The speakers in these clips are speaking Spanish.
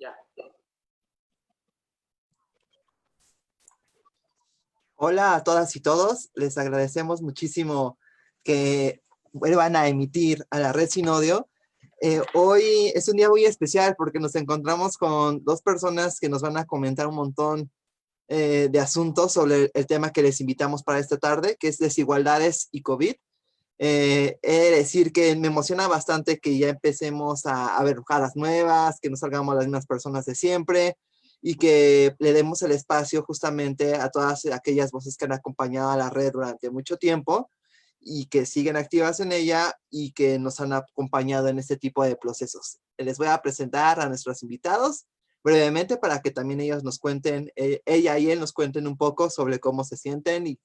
Ya. Hola a todas y todos, les agradecemos muchísimo que vuelvan a emitir a la Red Sin Odio. Hoy es un día muy especial porque nos encontramos con dos personas que nos van a comentar un montón de asuntos sobre el tema que les invitamos para esta tarde, que es desigualdades y COVID. He de decir que me emociona bastante que ya empecemos a ver caras nuevas, que no salgamos las mismas personas de siempre y que le demos el espacio justamente a todas aquellas voces que han acompañado a la red durante mucho tiempo y que siguen activas en ella y que nos han acompañado en este tipo de procesos. Les voy a presentar a nuestros invitados brevemente para que también ellos nos cuenten, ella y él nos cuenten un poco sobre cómo se sienten y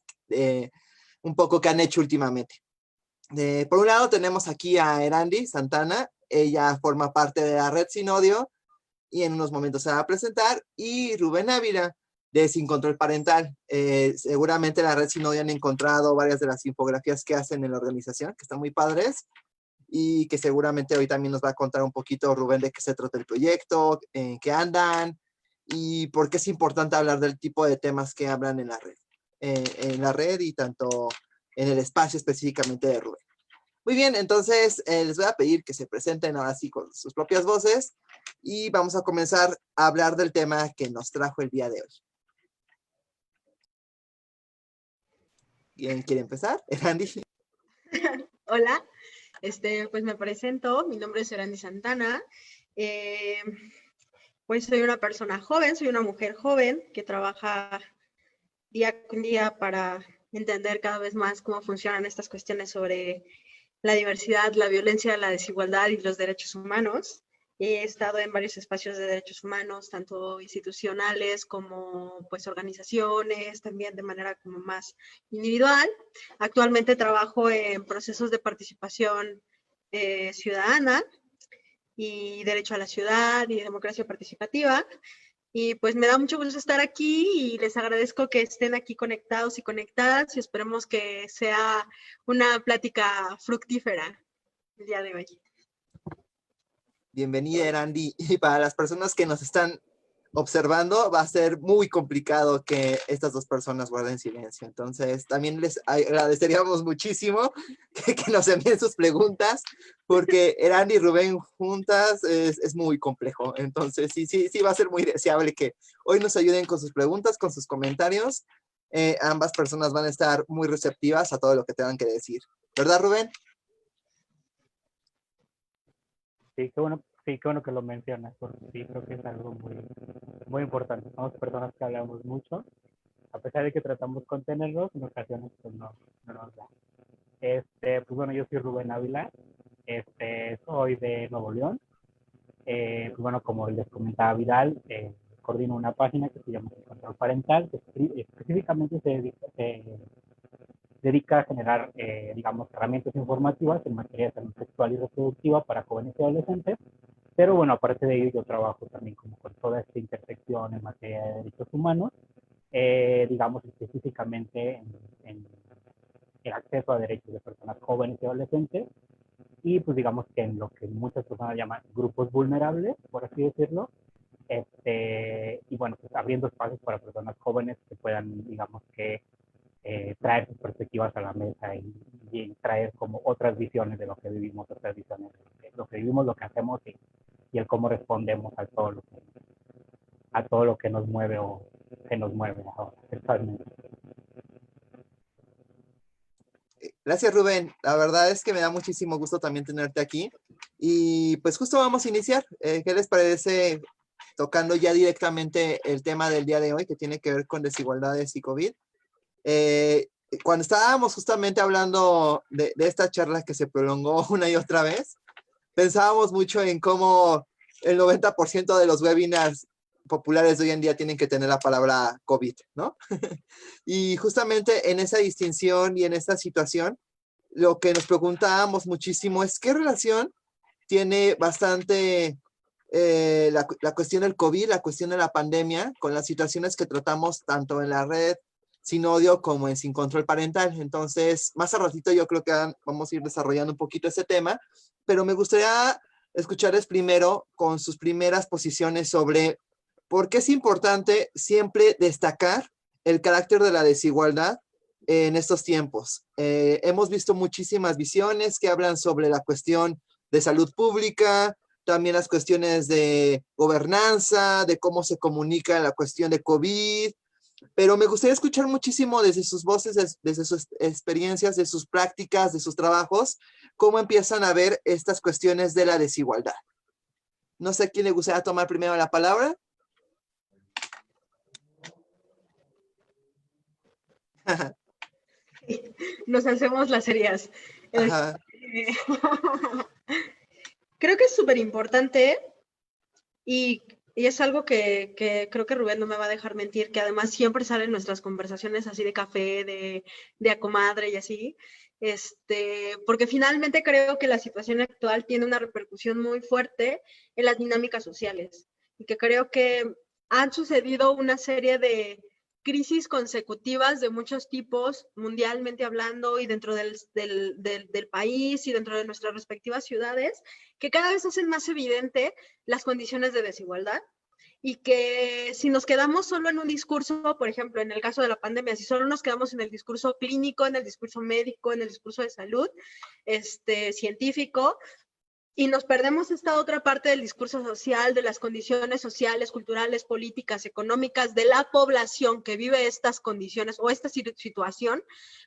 un poco qué han hecho últimamente. Por un lado tenemos aquí a Erandi Santana, ella forma parte de la Red Sin Odio y en unos momentos se va a presentar, y Rubén Ávila de Sin Control Parental. Seguramente en la Red Sin Odio han encontrado varias de las infografías que hacen en la organización, que están muy padres, y que seguramente hoy también nos va a contar un poquito Rubén de qué se trata el proyecto, en qué andan, y por qué es importante hablar del tipo de temas que hablan en la red y tanto en el espacio específicamente de Rubén. Muy bien, entonces les voy a pedir que se presenten ahora sí con sus propias voces y vamos a comenzar a hablar del tema que nos trajo el día de hoy. ¿Quién quiere empezar? Erandi. Hola, pues me presento, mi nombre es Erandi Santana, pues soy una persona joven, soy una mujer joven que trabaja día con día para entender cada vez más cómo funcionan estas cuestiones sobre la diversidad, la violencia, la desigualdad y los derechos humanos. He estado en varios espacios de derechos humanos, tanto institucionales como pues organizaciones, también de manera como más individual. Actualmente trabajo en procesos de participación ciudadana y derecho a la ciudad y democracia participativa. Y pues me da mucho gusto estar aquí y les agradezco que estén aquí conectados y conectadas y esperemos que sea una plática fructífera el día de hoy. Bienvenida, Erandi. Y para las personas que nos están observando, va a ser muy complicado que estas dos personas guarden silencio. Entonces, también les agradeceríamos muchísimo que nos envíen sus preguntas, porque Erandi y Rubén juntas es muy complejo. Entonces, sí va a ser muy deseable que hoy nos ayuden con sus preguntas, con sus comentarios. Ambas personas van a estar muy receptivas a todo lo que tengan que decir. ¿Verdad, Rubén? Sí, qué bueno que lo mencionas, porque sí, creo que es algo muy importante. Somos personas que hablamos mucho, a pesar de que tratamos de contenerlos, en ocasiones pues no nos da. Pues bueno, yo soy Rubén Ávila, soy de Nuevo León. Pues bueno, como les comentaba Vidal, coordino una página que se llama Control Parental, que específicamente se dedica a generar, digamos, herramientas informativas en materia de salud sexual y reproductiva para jóvenes y adolescentes. Pero bueno, aparte de ello, yo trabajo también como con toda esta intersección en materia de derechos humanos, digamos específicamente en el acceso a derechos de personas jóvenes y adolescentes, y pues digamos que en lo que muchas personas llaman grupos vulnerables, por así decirlo, y bueno, pues abriendo espacios para personas jóvenes que puedan, digamos que, traer sus perspectivas a la mesa y traer como otras visiones de lo que vivimos, otras visiones de lo que vivimos, lo que hacemos y el cómo respondemos a todo lo que nos mueve o que nos mueve ahora sexualmente. Gracias, Rubén. La verdad es que me da muchísimo gusto también tenerte aquí. Y pues justo vamos a iniciar. ¿Qué les parece tocando ya directamente el tema del día de hoy, que tiene que ver con desigualdades y COVID? Cuando estábamos justamente hablando de esta charla que se prolongó una y otra vez, pensábamos mucho en cómo el 90% de los webinars populares de hoy en día tienen que tener la palabra COVID, ¿no? Y justamente en esa distinción y en esta situación, lo que nos preguntábamos muchísimo es qué relación tiene bastante la cuestión del COVID, la cuestión de la pandemia, con las situaciones que tratamos tanto en la red Sin Odio como en Sin Control Parental. Entonces, más a ratito yo creo que vamos a ir desarrollando un poquito ese tema, pero me gustaría escucharles primero con sus primeras posiciones sobre por qué es importante siempre destacar el carácter de la desigualdad en estos tiempos. Hemos visto muchísimas visiones que hablan sobre la cuestión de salud pública, también las cuestiones de gobernanza, de cómo se comunica la cuestión de COVID, pero me gustaría escuchar muchísimo desde sus voces, desde sus experiencias, de sus prácticas, de sus trabajos, cómo empiezan a ver estas cuestiones de la desigualdad. No sé quién le gustaría tomar primero la palabra. Nos hacemos las serias. Ajá. Creo que es súper importante y es algo que creo que Rubén no me va a dejar mentir, que además siempre sale en nuestras conversaciones así de café, de a comadre y así, porque finalmente creo que la situación actual tiene una repercusión muy fuerte en las dinámicas sociales y que creo que han sucedido una serie de crisis consecutivas de muchos tipos, mundialmente hablando, y dentro del país y dentro de nuestras respectivas ciudades, que cada vez hacen más evidente las condiciones de desigualdad y que si nos quedamos solo en un discurso, por ejemplo, en el caso de la pandemia, si solo nos quedamos en el discurso clínico, en el discurso médico, en el discurso de salud, científico, y nos perdemos esta otra parte del discurso social, de las condiciones sociales, culturales, políticas, económicas de la población que vive estas condiciones o esta situación,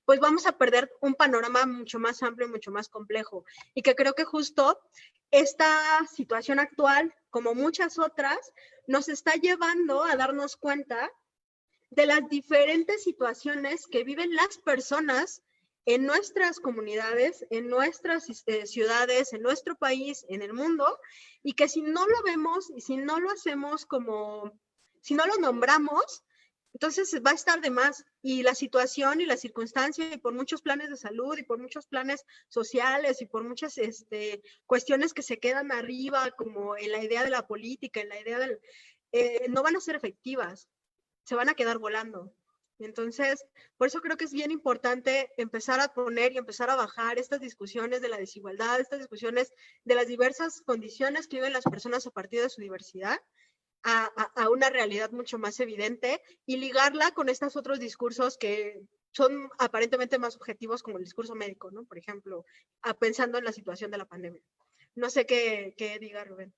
pues vamos a perder un panorama mucho más amplio, mucho más complejo. Y que creo que justo esta situación actual, como muchas otras, nos está llevando a darnos cuenta de las diferentes situaciones que viven las personas en nuestras comunidades, en nuestras ciudades, en nuestro país, en el mundo, y que si no lo vemos y si no lo hacemos como, si no lo nombramos, entonces va a estar de más. Y la situación y la circunstancia, y por muchos planes de salud, y por muchos planes sociales, y por muchas cuestiones que se quedan arriba, como en la idea de la política, en la idea del... no van a ser efectivas, se van a quedar volando. Entonces, por eso creo que es bien importante empezar a poner y empezar a bajar estas discusiones de la desigualdad, estas discusiones de las diversas condiciones que viven las personas a partir de su diversidad, a una realidad mucho más evidente y ligarla con estos otros discursos que son aparentemente más objetivos, como el discurso médico, ¿no? Por ejemplo, pensando en la situación de la pandemia. No sé qué diga Rubén.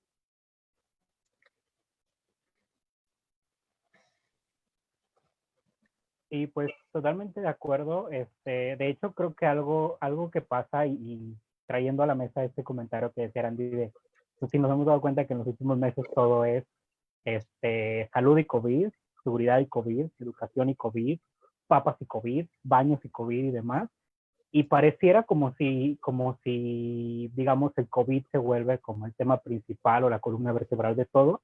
Sí, pues totalmente de acuerdo. De hecho, creo que algo que pasa y trayendo a la mesa este comentario que decía Andy, pues sí nos hemos dado cuenta que en los últimos meses todo es salud y COVID, seguridad y COVID, educación y COVID, papas y COVID, baños y COVID y demás. Y pareciera como si, digamos, el COVID se vuelve como el tema principal o la columna vertebral de todo,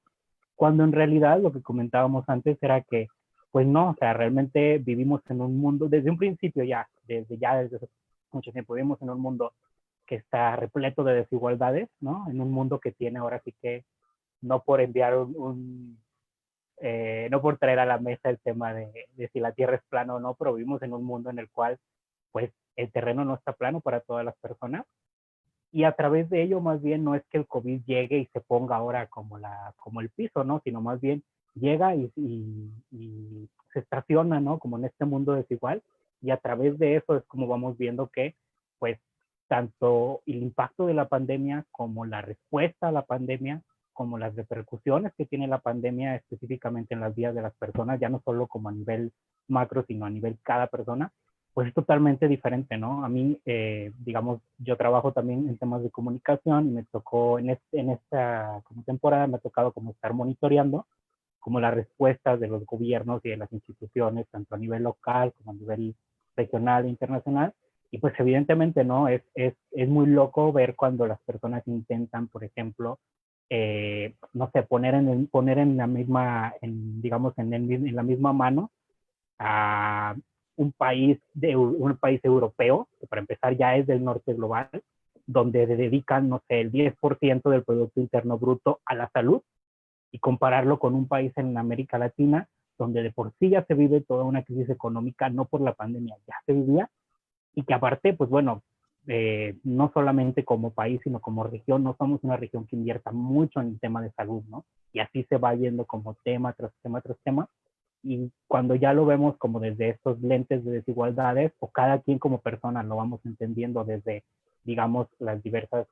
cuando en realidad lo que comentábamos antes era que pues no, o sea, realmente vivimos en un mundo, desde un principio desde mucho tiempo, vivimos en un mundo que está repleto de desigualdades, ¿no? En un mundo que tiene ahora sí que, no por enviar no por traer a la mesa el tema de si la Tierra es plana o no, pero vivimos en un mundo en el cual, pues, el terreno no está plano para todas las personas. Y a través de ello, más bien, no es que el COVID llegue y se ponga ahora como el piso, ¿no? Sino más bien llega y se estaciona, ¿no? Como en este mundo desigual. Y a través de eso es como vamos viendo que, pues, tanto el impacto de la pandemia como la respuesta a la pandemia, como las repercusiones que tiene la pandemia específicamente en las vidas de las personas, ya no solo como a nivel macro, sino a nivel cada persona, pues es totalmente diferente, ¿no? A mí, digamos, yo trabajo también en temas de comunicación y me tocó en esta como temporada, me ha tocado como estar monitoreando como las respuestas de los gobiernos y de las instituciones, tanto a nivel local como a nivel regional e internacional. Y pues evidentemente, ¿no? Es muy loco ver cuando las personas intentan, por ejemplo, no sé, poner en la misma, digamos, en la misma mano a un país europeo, que para empezar ya es del norte global, donde dedican, no sé, el 10% del Producto Interno Bruto a la salud, y compararlo con un país en América Latina, donde de por sí ya se vive toda una crisis económica, no por la pandemia, ya se vivía, y que aparte, pues bueno, no solamente como país, sino como región, no somos una región que invierta mucho en el tema de salud, ¿no? Y así se va yendo como tema tras tema tras tema. Y cuando ya lo vemos como desde estos lentes de desigualdades, o cada quien como persona lo vamos entendiendo desde, digamos, las diversas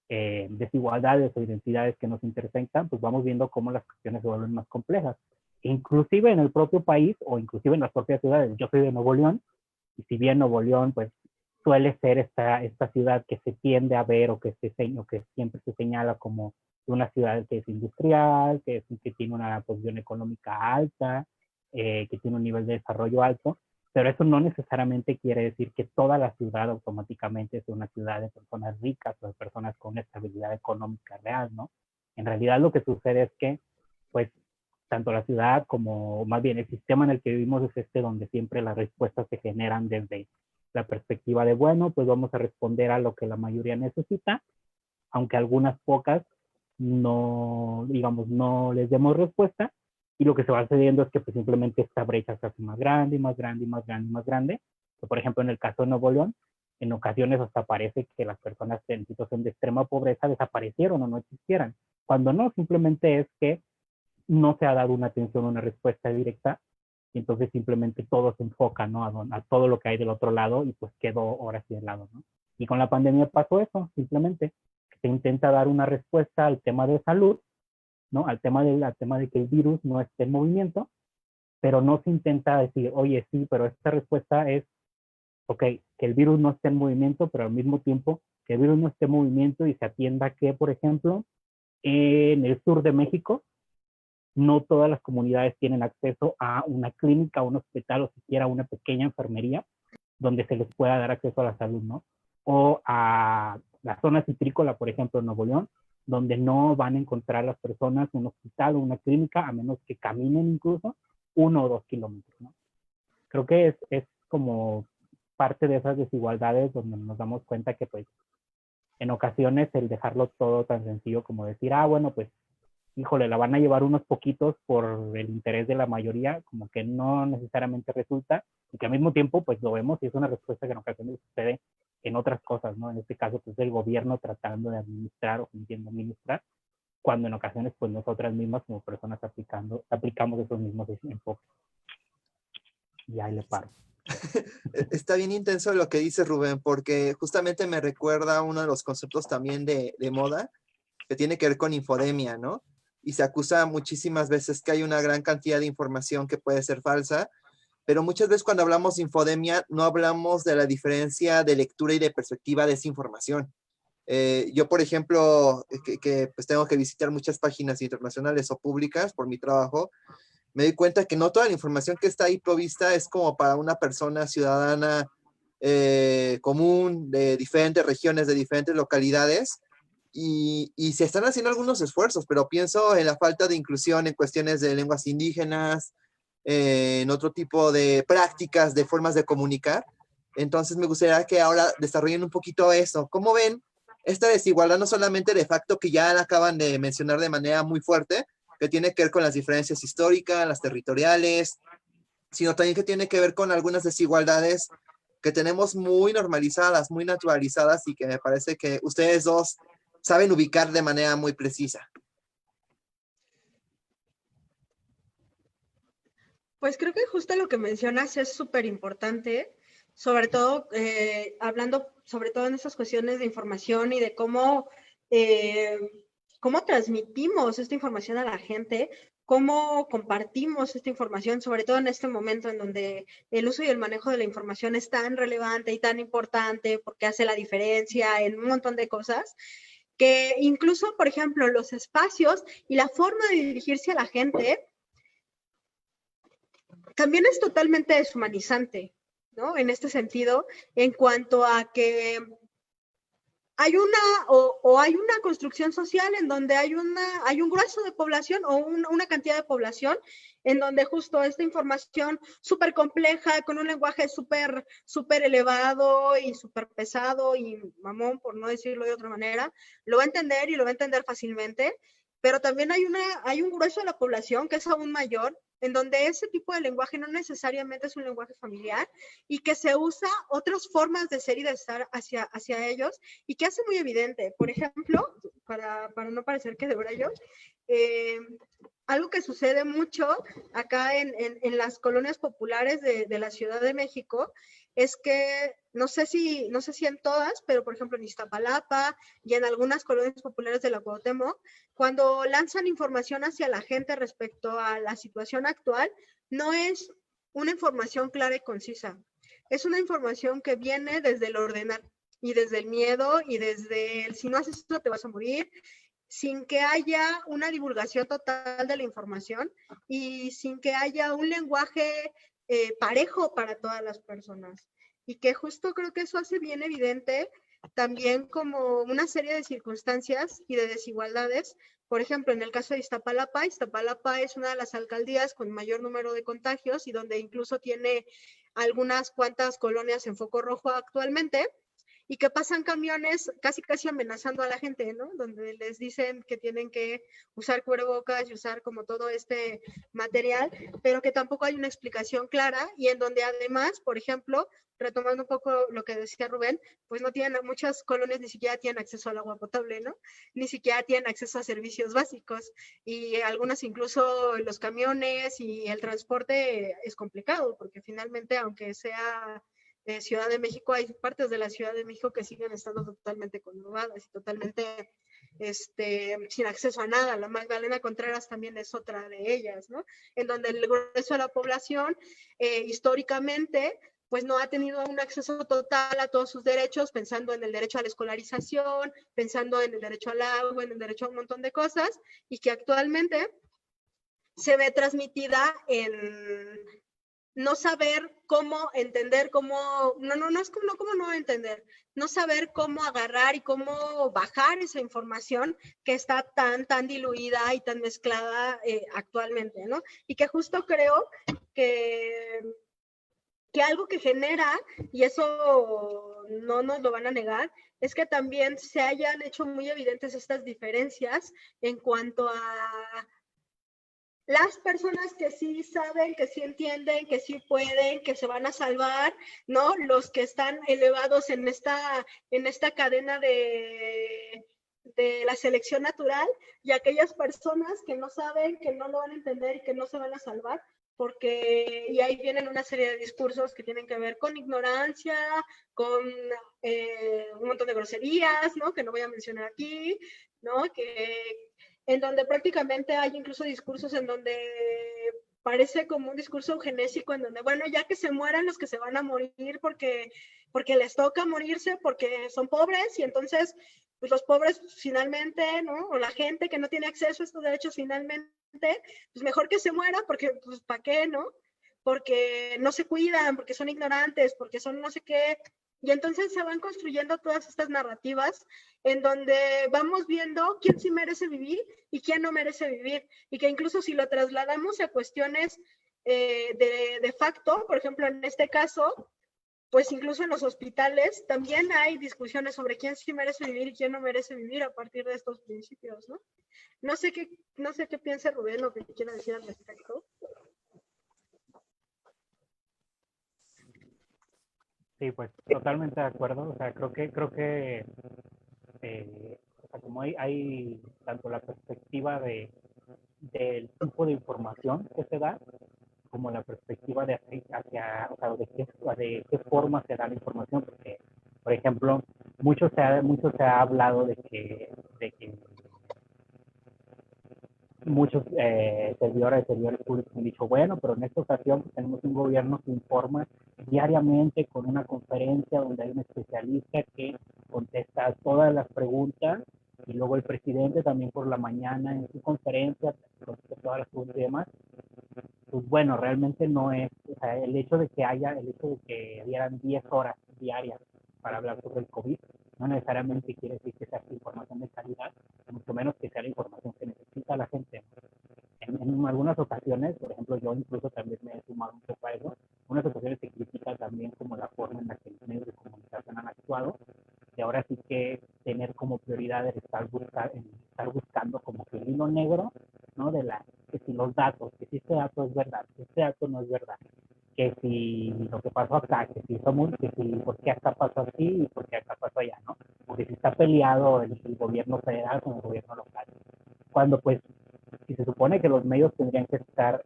desigualdades o identidades que nos intersectan, pues vamos viendo cómo las cuestiones se vuelven más complejas. Inclusive en el propio país o inclusive en las propias ciudades. Yo soy de Nuevo León, y si bien Nuevo León pues suele ser esta ciudad que se tiende a ver o que siempre se señala como una ciudad que es industrial, que tiene una posición económica alta, que tiene un nivel de desarrollo alto, pero eso no necesariamente quiere decir que toda la ciudad automáticamente es una ciudad de personas ricas o de personas con estabilidad económica real, ¿no? En realidad lo que sucede es que, pues, tanto la ciudad como más bien el sistema en el que vivimos es donde siempre las respuestas se generan desde la perspectiva de, bueno, pues vamos a responder a lo que la mayoría necesita, aunque algunas pocas no, digamos, no les demos respuesta, y lo que se va sucediendo es que pues, simplemente esta brecha se hace más grande y más grande y más grande y más grande. Por ejemplo, en el caso de Nuevo León, en ocasiones hasta parece que las personas en situación de extrema pobreza desaparecieron o no existieran, cuando no, simplemente es que no se ha dado una atención, una respuesta directa, y entonces simplemente todo se enfoca, ¿no? A todo lo que hay del otro lado, y pues quedó ahora sí de lado, ¿no? Y con la pandemia pasó eso, simplemente, que se intenta dar una respuesta al tema de salud, ¿no? Al tema de que el virus no esté en movimiento, pero no se intenta decir, oye, sí, pero esta respuesta es, ok, que el virus no esté en movimiento, pero al mismo tiempo que el virus no esté en movimiento y se atienda que, por ejemplo, en el sur de México, no todas las comunidades tienen acceso a una clínica, un hospital o siquiera una pequeña enfermería donde se les pueda dar acceso a la salud, ¿no? O a la zona citrícola, por ejemplo, en Nuevo León, donde no van a encontrar las personas un hospital o una clínica a menos que caminen incluso 1 o 2 kilómetros, ¿no? Creo que es como parte de esas desigualdades donde nos damos cuenta que pues en ocasiones el dejarlo todo tan sencillo como decir, bueno, pues híjole, la van a llevar unos poquitos por el interés de la mayoría, como que no necesariamente resulta, y que al mismo tiempo, pues lo vemos y es una respuesta que en ocasiones sucede en otras cosas, ¿no? En este caso, pues el gobierno tratando de administrar o fingiendo administrar, cuando en ocasiones, pues nosotras mismas como personas aplicamos esos mismos enfoques. Y ahí le paro. Está bien intenso lo que dice Rubén, porque justamente me recuerda a uno de los conceptos también de moda, que tiene que ver con infodemia, ¿no? Y se acusa muchísimas veces que hay una gran cantidad de información que puede ser falsa, pero muchas veces cuando hablamos de infodemia no hablamos de la diferencia de lectura y de perspectiva de esa información. Yo, por ejemplo, pues tengo que visitar muchas páginas internacionales o públicas por mi trabajo, me doy cuenta que no toda la información que está ahí provista es como para una persona ciudadana común de diferentes regiones, de diferentes localidades, y se están haciendo algunos esfuerzos, pero pienso en la falta de inclusión en cuestiones de lenguas indígenas, en otro tipo de prácticas, de formas de comunicar. Entonces me gustaría que ahora desarrollen un poquito eso. ¿Cómo ven esta desigualdad, no solamente de facto que ya la acaban de mencionar de manera muy fuerte, que tiene que ver con las diferencias históricas, las territoriales, sino también que tiene que ver con algunas desigualdades que tenemos muy normalizadas, muy naturalizadas, y que me parece que ustedes dos saben ubicar de manera muy precisa? Pues creo que justo lo que mencionas es súper importante, sobre todo hablando sobre todo en esas cuestiones de información y de cómo transmitimos esta información a la gente, cómo compartimos esta información, sobre todo en este momento en donde el uso y el manejo de la información es tan relevante y tan importante porque hace la diferencia en un montón de cosas, que incluso, por ejemplo, los espacios y la forma de dirigirse a la gente también es totalmente deshumanizante, ¿no? En este sentido, en cuanto a que hay hay una construcción social en donde hay un grueso de población o una cantidad de población en donde justo esta información súper compleja, con un lenguaje súper elevado y súper pesado y mamón, por no decirlo de otra manera, lo va a entender y lo va a entender fácilmente. pero también hay un grueso de la población que es aún mayor, en donde ese tipo de lenguaje no necesariamente es un lenguaje familiar y que se usa otras formas de ser y de estar hacia ellos y que hace muy evidente. Por ejemplo, para no parecer que de yo, algo que sucede mucho acá en las colonias populares de la Ciudad de México es que, no sé si en todas, pero por ejemplo en Iztapalapa y en algunas colonias populares de la Cuauhtémoc, cuando lanzan información hacia la gente respecto a la situación actual, no es una información clara y concisa. Es una información que viene desde el ordenar y desde el miedo y desde el si no haces esto te vas a morir, sin que haya una divulgación total de la información y sin que haya un lenguaje parejo para todas las personas. Y que justo creo que eso hace bien evidente también como una serie de circunstancias y de desigualdades. Por ejemplo, en el caso de Iztapalapa, Iztapalapa es una de las alcaldías con mayor número de contagios y donde incluso tiene algunas cuantas colonias en foco rojo actualmente, y que pasan camiones casi amenazando a la gente, ¿no? Donde les dicen que tienen que usar cubrebocas y usar como todo este material, pero que tampoco hay una explicación clara y en donde además, por ejemplo, retomando un poco lo que decía Rubén, pues no tienen, muchas colonias ni siquiera tienen acceso al agua potable, ¿no? Ni siquiera tienen acceso a servicios básicos y algunas incluso los camiones y el transporte es complicado porque finalmente, aunque sea Ciudad de México, hay partes de la Ciudad de México que siguen estando totalmente conurbadas y totalmente sin acceso a nada. La Magdalena Contreras también es otra de ellas, ¿no? En donde el grueso de la población históricamente pues no ha tenido un acceso total a todos sus derechos, pensando en el derecho a la escolarización, pensando en el derecho al agua, en el derecho a un montón de cosas, y que actualmente se ve transmitida en no saber cómo entender, no es como no entender, no saber cómo agarrar y cómo bajar esa información que está tan diluida y tan mezclada actualmente, ¿no? Y que justo creo que algo que genera, y eso no nos lo van a negar, es que también se hayan hecho muy evidentes estas diferencias en cuanto a las personas que sí saben, que sí entienden, que sí pueden, que se van a salvar, ¿no? Los que están elevados en esta cadena de la selección natural, y aquellas personas que no saben, que no lo van a entender y que no se van a salvar, porque, y ahí vienen una serie de discursos que tienen que ver con ignorancia, con un montón de groserías, ¿no? Que no voy a mencionar aquí, ¿no? En donde prácticamente hay incluso discursos en donde parece como un discurso eugenésico, en donde, bueno, ya que se mueran los que se van a morir porque les toca morirse, porque son pobres, y entonces, pues los pobres finalmente, ¿no? O la gente que no tiene acceso a estos derechos finalmente, pues mejor que se muera, porque, pues, ¿para qué, no? Porque no se cuidan, porque son ignorantes, porque son no sé qué. Y entonces se van construyendo todas estas narrativas en donde vamos viendo quién sí merece vivir y quién no merece vivir. Y que incluso si lo trasladamos a cuestiones de facto, por ejemplo, en este caso, pues incluso en los hospitales también hay discusiones sobre quién sí merece vivir y quién no merece vivir a partir de estos principios, ¿no? No sé qué piensa Rubén o qué quiera decir al respecto. Sí, pues totalmente de acuerdo. O sea, creo que o sea, como hay tanto la perspectiva del tipo de información que se da, como la perspectiva de hacia o sea, de qué forma se da la información, porque, por ejemplo, mucho se ha hablado de que muchos servidores públicos han dicho, bueno, pero en esta ocasión pues, tenemos un gobierno que informa diariamente con una conferencia donde hay un especialista que contesta todas las preguntas y luego el presidente también por la mañana en su conferencia contesta todas las preguntas y demás. Pues bueno, realmente no es, o sea, el hecho de que dieran 10 horas diarias para hablar sobre el COVID, no necesariamente quiere decir que sea información de calidad, mucho menos que sea la información que necesita la gente. En algunas ocasiones, por ejemplo, yo incluso también me he sumado un poco a eso, en unas ocasiones se critica también como la forma en la que los medios de comunicación han actuado, y ahora sí que tener como prioridad el estar buscando como que el hilo negro, ¿no? Que si los datos, que si este dato es verdad, que este dato no es verdad, que si lo que pasó acá, que si por qué acá pasó así y por qué acá pasó allá, ¿no? Porque si está peleado el gobierno federal con el gobierno local. Cuando pues, si se supone que los medios tendrían que estar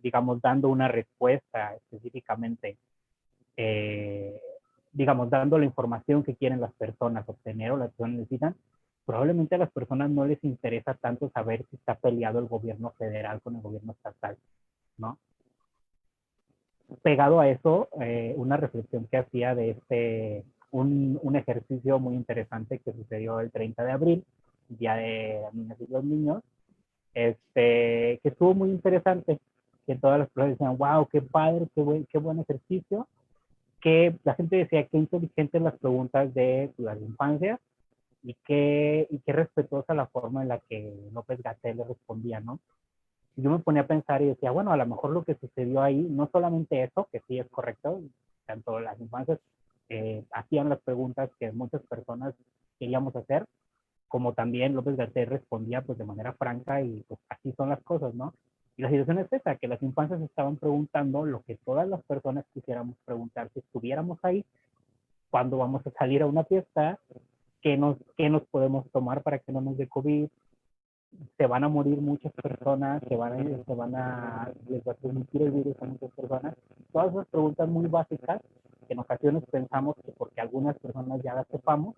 digamos, dando una respuesta específicamente, eh, digamos, dando la información que quieren las personas obtener o las personas necesitan, probablemente a las personas no les interesa tanto saber si está peleado el gobierno federal con el gobierno estatal, ¿no? Pegado a eso, una reflexión que hacía de un ejercicio muy interesante que sucedió el 30 de abril, Día de las Niñas y los Niños, que estuvo muy interesante, que todas las personas decían, wow, qué padre, qué buen ejercicio, que la gente decía qué inteligentes las preguntas de las infancias y qué respetuosa la forma en la que López-Gatell le respondía, ¿no? Y yo me ponía a pensar y decía, bueno, a lo mejor lo que sucedió ahí, no solamente eso, que sí es correcto, tanto las infancias hacían las preguntas que muchas personas queríamos hacer, como también López-Gatell respondía pues de manera franca y pues así son las cosas, ¿no? Y la situación es esa, que las infancias estaban preguntando lo que todas las personas quisiéramos preguntar si estuviéramos ahí, cuándo vamos a salir a una fiesta, qué nos podemos tomar para que no nos dé COVID, se van a morir muchas personas, les va a transmitir el virus a muchas personas. Todas esas preguntas muy básicas que en ocasiones pensamos que porque algunas personas ya las sepamos,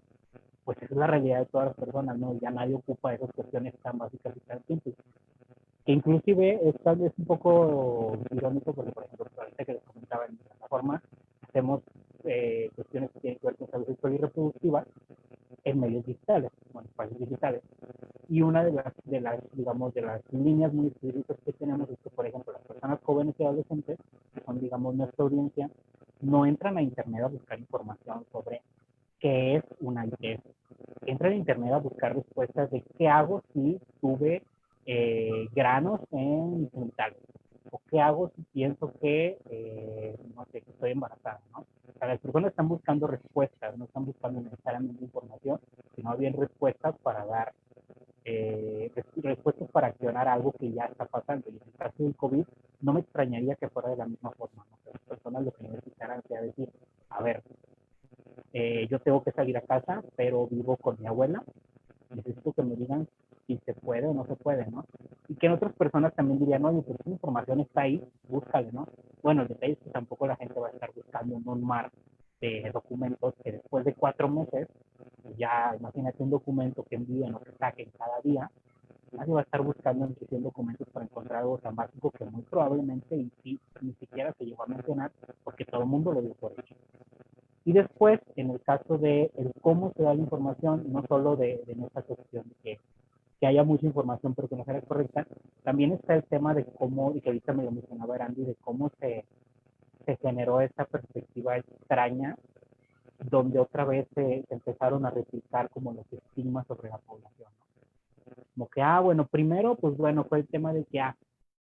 pues esa es la realidad de todas las personas, ¿no? Ya nadie ocupa esas cuestiones tan básicas y tan simples. Que inclusive es tal vez un poco irónico porque, por ejemplo, ahorita que les comentaba en mi plataforma, hacemos cuestiones que tienen que ver con salud sexual y reproductiva en medios digitales, bueno, espacios digitales. Y una digamos, de las líneas muy específicas que tenemos es que, por ejemplo, las personas jóvenes y adolescentes, que son, digamos, nuestra audiencia, no entran a Internet a buscar información sobre qué es una ITS. Entran a Internet a buscar respuestas de qué hago si tuve granos en mis genitales, o qué hago si pienso que, no sé, que estoy embarazada, ¿no? O sea, las personas están buscando respuestas, no están buscando necesariamente información, sino bien respuestas para dar respuestas para accionar algo que ya está pasando. Y en el caso del COVID, no me extrañaría que fuera de la misma forma, ¿no? Que las personas lo que necesitaran sea decir, a ver, yo tengo que salir a casa, pero vivo con mi abuela, necesito que me digan si se puede o no se puede, ¿no? Y que en otras personas también dirían, oye, pues esa información está ahí, búscale, ¿no? Bueno, el detalle es que tampoco la gente va a estar buscando en un mar de documentos que después de 4 meses, ya imagínate un documento que envíen o que saquen cada día, nadie va a estar buscando en 100 documentos para encontrar algo tan básico que muy probablemente y sí, ni siquiera se llegó a mencionar porque todo el mundo lo dio por hecho. Y después, en el caso de el cómo se da la información, no solo de nuestra cuestión de que haya mucha información pero que no sea correcta, también está el tema de cómo, y que ahorita me lo mencionaba Randy, de cómo se generó esta perspectiva extraña donde otra vez se empezaron a replicar como los estigmas sobre la población, ¿no? Como que, bueno, primero, pues bueno, fue el tema de que,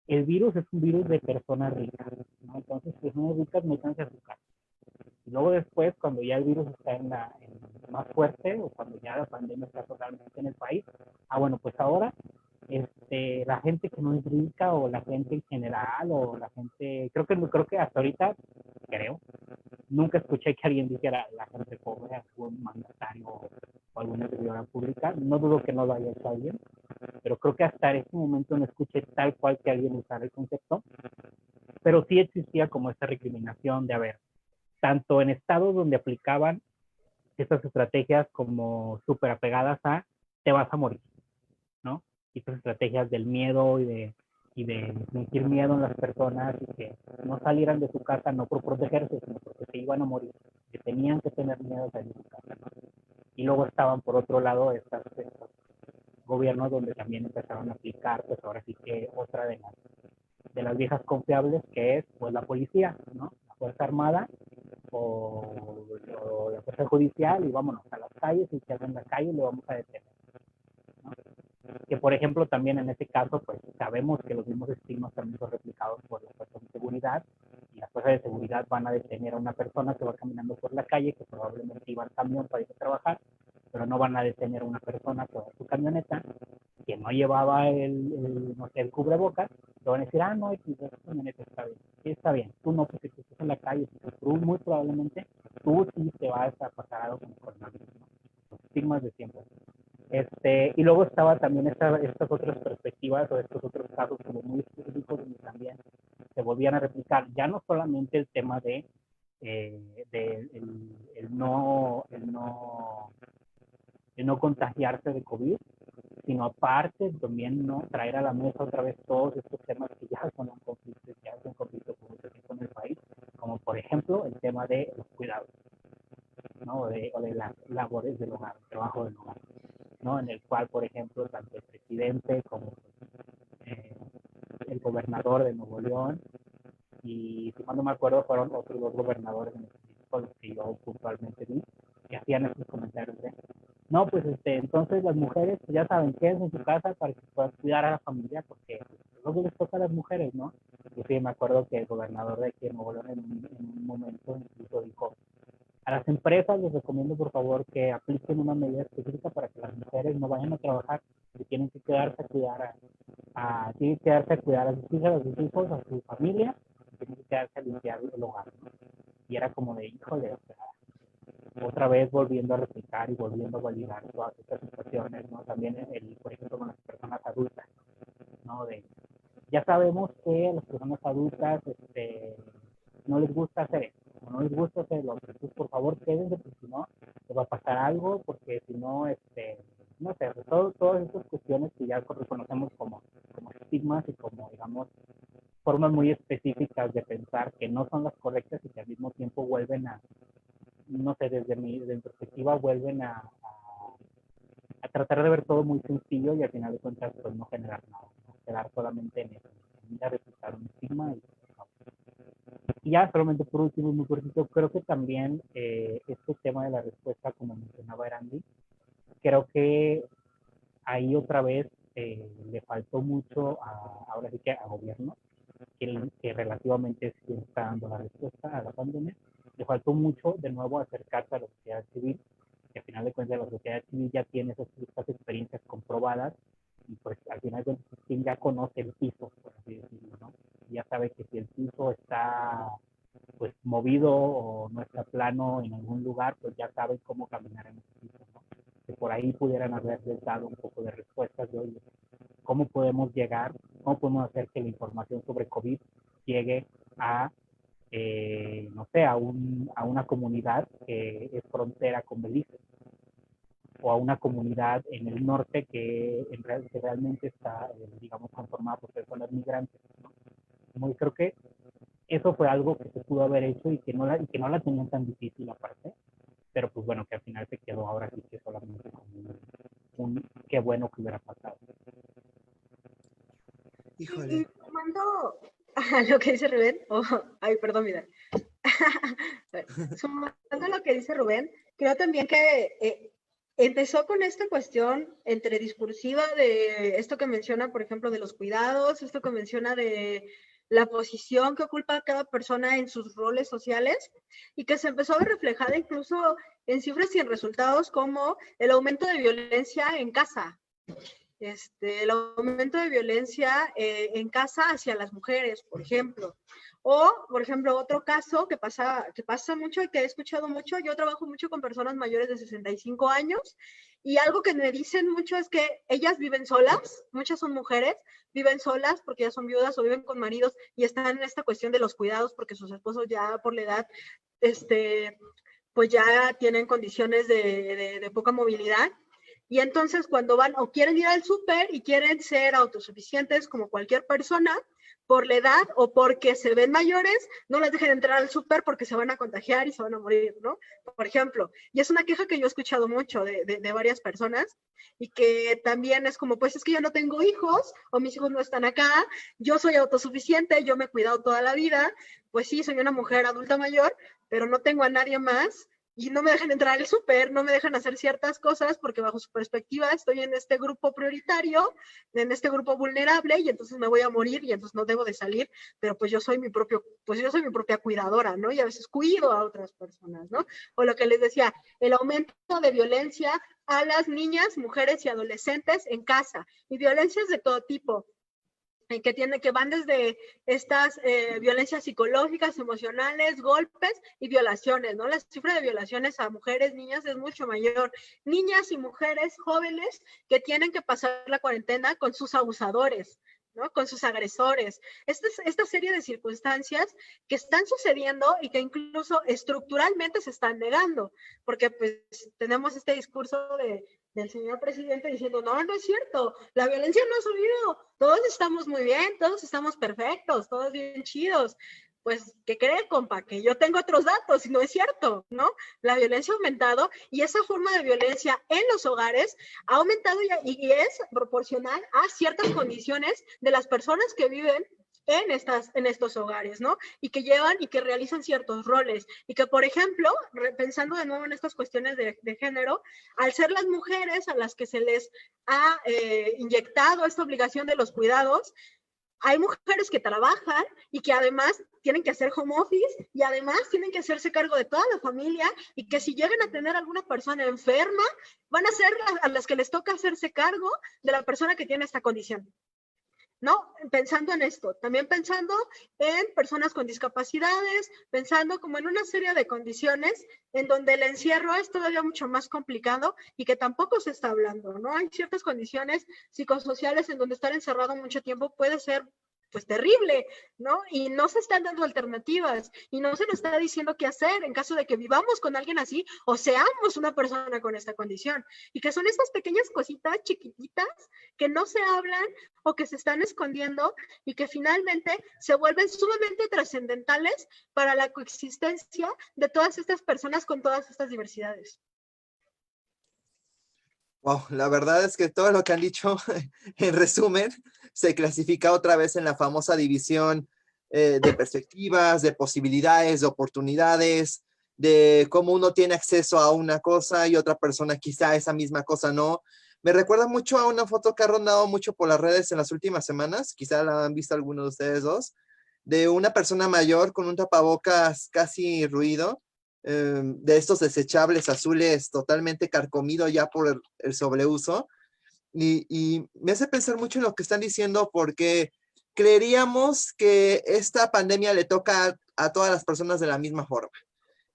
el virus es un virus de personas ricas, ¿no? Entonces, pues no ricas, métanse a su casa. Y luego después, cuando ya el virus está en más fuerte o cuando ya la pandemia está totalmente en el país, bueno, pues ahora la gente que no es rica o la gente en general o la gente, creo que hasta ahorita, nunca escuché que alguien dijera la gente pobre, algún mandatario o alguna servidora pública, no dudo que no lo haya hecho alguien, pero creo que hasta ese momento no escuché tal cual que alguien usara el concepto, pero sí existía como esta recriminación de, a ver, tanto en estados donde aplicaban estas estrategias como súper apegadas a te vas a morir, ¿no? Y estas estrategias del miedo y de sentir miedo en las personas y que no salieran de su casa no por protegerse, sino porque se iban a morir, que tenían que tener miedo de salir de su casa, ¿no? Y luego estaban por otro lado estos gobiernos donde también empezaron a aplicar, pues ahora sí que otra de las viejas confiables que es pues la policía, ¿no? La Fuerza Armada o la Fuerza Judicial y vámonos a las calles y si alguien en la calle le vamos a detener, ¿no? Que por ejemplo también en este caso pues sabemos que los mismos estigmas también son replicados por las fuerzas de seguridad y las fuerzas de seguridad van a detener a una persona que va caminando por la calle, que probablemente iba al camión para ir a trabajar, pero no van a detener a una persona que va en su camioneta, que no llevaba no sé, el cubrebocas, te van a decir, no, esa camioneta está bien. Sí, está bien, tú no, porque tú estás en la calle, tú muy probablemente, tú sí te vas a pasar algo con el coronavirus, ¿no? Los estigmas de siempre. Y luego estaba también estas otras perspectivas o estos otros casos como muy específicos donde también se volvían a replicar, ya no solamente el tema de el no contagiarse de COVID, sino aparte también no traer a la mesa otra vez todos estos temas que ya son un conflicto por mucho tiempo en el país, como por ejemplo el tema de los cuidados, ¿no? o de las labores del hogar, el trabajo del hogar, ¿no? En el cual, por ejemplo, tanto el presidente como el gobernador de Nuevo León, y si mal no me acuerdo, fueron otros dos gobernadores en específico los que yo puntualmente vi, que hacían estos comentarios de, no, pues entonces las mujeres ya saben, quédense en su casa para que puedan cuidar a la familia, porque luego les toca a las mujeres, ¿no? Yo sí me acuerdo que el gobernador de aquí en Nuevo León en un momento incluso dijo, a las empresas les recomiendo por favor que apliquen una medida específica para que las mujeres no vayan a trabajar y tienen que quedarse a cuidar tienen que quedarse a cuidar a sus hijos, a su familia, y tienen que quedarse a limpiar el hogar, ¿no? Y era como de, híjole, o sea, otra vez volviendo a replicar y volviendo a validar todas estas situaciones, ¿no? También, por ejemplo, con las personas adultas, ¿no? Ya sabemos que a las personas adultas no les gusta hacer esto, o no les gusta hacerlo, entonces por favor quédense, porque si no, les va a pasar algo, porque si no, no sé, todas estas cuestiones que ya reconocemos como estigmas y como, digamos, formas muy específicas de pensar que no son las correctas y que al mismo tiempo vuelven no sé, desde mi perspectiva, vuelven a tratar de ver todo muy sencillo y al final de cuentas pues no generar nada, ¿no? Quedar solamente en eso, en ir a resultar un estigma y ya solamente por último, muy cortito, creo que también este tema de la respuesta, como mencionaba Erandi, creo que ahí otra vez le faltó mucho ahora sí que a gobierno, que relativamente sí está dando la respuesta a la pandemia, le faltó mucho de nuevo acercarse a la sociedad civil, que al final de cuentas la sociedad civil ya tiene estas experiencias comprobadas y pues al final de cuentas quien ya conoce el piso, por así decirlo, ¿no? Ya sabe que si el piso está pues movido o no está plano en algún lugar, pues ya sabe cómo caminar en ese piso, ¿no? Que por ahí pudieran haberles dado un poco de respuestas de, oye, ¿cómo podemos llegar, cómo podemos hacer que la información sobre COVID llegue a no sé, a una comunidad que es frontera con Belice, o a una comunidad en el norte que realmente está, digamos, conformada por personas migrantes, ¿no? Como creo que eso fue algo que se pudo haber hecho y que no la tenían tan difícil aparte, pero pues bueno, que al final se quedó ahora sí que solamente como qué bueno que hubiera pasado. Híjole. Y sumando a lo que dice Rubén, ay, perdón, mira. Sumando a lo que dice Rubén, creo también que empezó con esta cuestión entre discursiva de esto que menciona, por ejemplo, de los cuidados, esto que menciona de la posición que ocupa cada persona en sus roles sociales y que se empezó a ver reflejada incluso en cifras y en resultados como el aumento de violencia en casa. El aumento de violencia en casa hacia las mujeres, por ejemplo. O, por ejemplo, otro caso que pasa mucho y que he escuchado mucho, yo trabajo mucho con personas mayores de 65 años y algo que me dicen mucho es que ellas viven solas, muchas son mujeres, viven solas porque ya son viudas o viven con maridos y están en esta cuestión de los cuidados porque sus esposos ya por la edad, pues ya tienen condiciones de poca movilidad. Y entonces cuando van o quieren ir al súper y quieren ser autosuficientes como cualquier persona, por la edad o porque se ven mayores, no las dejen entrar al súper porque se van a contagiar y se van a morir, ¿no? Por ejemplo. Y es una queja que yo he escuchado mucho de varias personas y que también es como, pues es que yo no tengo hijos o mis hijos no están acá, yo soy autosuficiente, yo me he cuidado toda la vida, pues sí, soy una mujer adulta mayor, pero no tengo a nadie más y no me dejan entrar al súper, no me dejan hacer ciertas cosas porque bajo su perspectiva estoy en este grupo prioritario, en este grupo vulnerable y entonces me voy a morir y entonces no debo de salir, pero pues yo soy mi propia cuidadora, ¿no? Y a veces cuido a otras personas, ¿no? O lo que les decía, el aumento de violencia a las niñas, mujeres y adolescentes en casa, y violencias de todo tipo, que van desde estas violencias psicológicas, emocionales, golpes y violaciones, ¿no? La cifra de violaciones a mujeres, niñas es mucho mayor. Niñas y mujeres jóvenes que tienen que pasar la cuarentena con sus abusadores, ¿no? Con sus agresores. Esta serie de circunstancias que están sucediendo y que incluso estructuralmente se están negando, porque pues tenemos este discurso del señor presidente diciendo, no, no es cierto, la violencia no ha subido, todos estamos muy bien, todos estamos perfectos, todos bien chidos. Pues, ¿qué cree, compa? Que yo tengo otros datos y no es cierto, ¿no? La violencia ha aumentado y esa forma de violencia en los hogares ha aumentado y es proporcional a ciertas condiciones de las personas que viven en estos hogares, ¿no? Y que llevan y que realizan ciertos roles. Y que, por ejemplo, pensando de nuevo en estas cuestiones de género, al ser las mujeres a las que se les ha inyectado esta obligación de los cuidados, hay mujeres que trabajan y que además tienen que hacer home office y además tienen que hacerse cargo de toda la familia y que si llegan a tener alguna persona enferma, van a ser a las que les toca hacerse cargo de la persona que tiene esta condición. ¿No? Pensando en esto, también pensando en personas con discapacidades, pensando como en una serie de condiciones en donde el encierro es todavía mucho más complicado y que tampoco se está hablando, ¿no? Hay ciertas condiciones psicosociales en donde estar encerrado mucho tiempo puede ser pues terrible, ¿no? Y no se están dando alternativas y no se nos está diciendo qué hacer en caso de que vivamos con alguien así o seamos una persona con esta condición. Y que son estas pequeñas cositas chiquititas que no se hablan o que se están escondiendo y que finalmente se vuelven sumamente trascendentales para la coexistencia de todas estas personas con todas estas diversidades. Wow, la verdad es que todo lo que han dicho, en resumen, se clasifica otra vez en la famosa división de perspectivas, de posibilidades, de oportunidades, de cómo uno tiene acceso a una cosa y otra persona quizá esa misma cosa no. Me recuerda mucho a una foto que ha rondado mucho por las redes en las últimas semanas, quizá la han visto alguno de ustedes dos, de una persona mayor con un tapabocas casi ruido, de estos desechables azules totalmente carcomido ya por el sobreuso. Y me hace pensar mucho en lo que están diciendo porque creeríamos que esta pandemia le toca a todas las personas de la misma forma.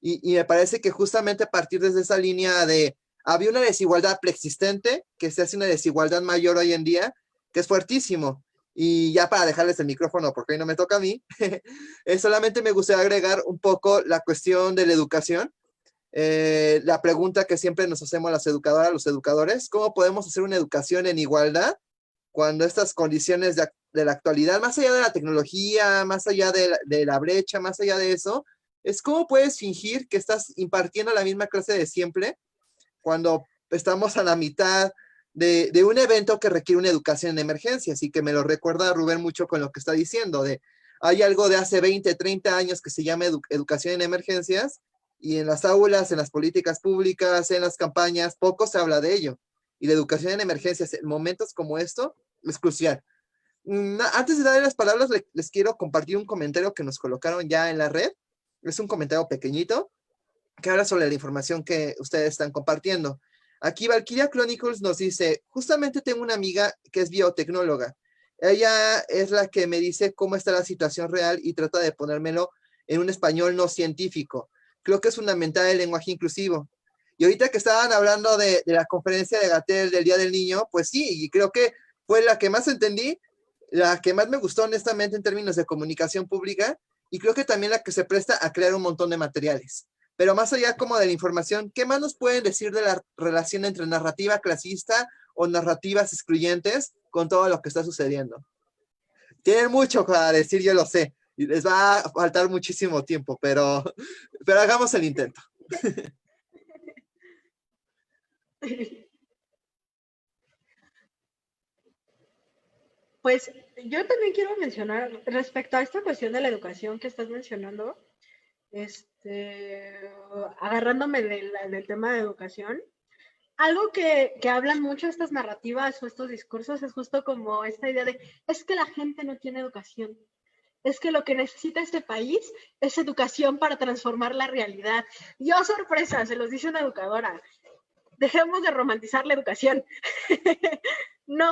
Y me parece que justamente a partir desde esa línea de había una desigualdad preexistente, que se hace una desigualdad mayor hoy en día, que es fuertísimo. Y ya para dejarles el micrófono, porque hoy no me toca a mí, solamente me gustaría agregar un poco la cuestión de la educación. La pregunta que siempre nos hacemos las educadoras, los educadores, ¿cómo podemos hacer una educación en igualdad cuando estas condiciones de la actualidad, más allá de la tecnología, más allá de la brecha, más allá de eso, es cómo puedes fingir que estás impartiendo la misma clase de siempre cuando estamos a la mitad de un evento que requiere una educación en emergencias y que me lo recuerda Rubén mucho con lo que está diciendo, de hay algo de hace 20, 30 años que se llama educación en emergencias y en las aulas, en las políticas públicas, en las campañas, poco se habla de ello. Y la educación en emergencias en momentos como esto es crucial. Antes de darle las palabras, les quiero compartir un comentario que nos colocaron ya en la red. Es un comentario pequeñito que habla sobre la información que ustedes están compartiendo. Aquí Valkyria Chronicles nos dice, justamente tengo una amiga que es biotecnóloga. Ella es la que me dice cómo está la situación real y trata de ponérmelo en un español no científico. Creo que es fundamental el lenguaje inclusivo. Y ahorita que estaban hablando de la conferencia de Gatel del Día del Niño, pues sí, y creo que fue la que más entendí, la que más me gustó honestamente en términos de comunicación pública, y creo que también la que se presta a crear un montón de materiales. Pero más allá como de la información, ¿qué más nos pueden decir de la relación entre narrativa clasista o narrativas excluyentes con todo lo que está sucediendo? Tienen mucho para decir, yo lo sé, y les va a faltar muchísimo tiempo, pero hagamos el intento. Pues yo también quiero mencionar respecto a esta cuestión de la educación que estás mencionando, agarrándome del tema de educación, algo que hablan mucho estas narrativas o estos discursos es justo como esta idea de, es que la gente no tiene educación. Es que lo que necesita este país es educación para transformar la realidad. Y oh, sorpresa, se los dice una educadora. Dejemos de romantizar la educación. No,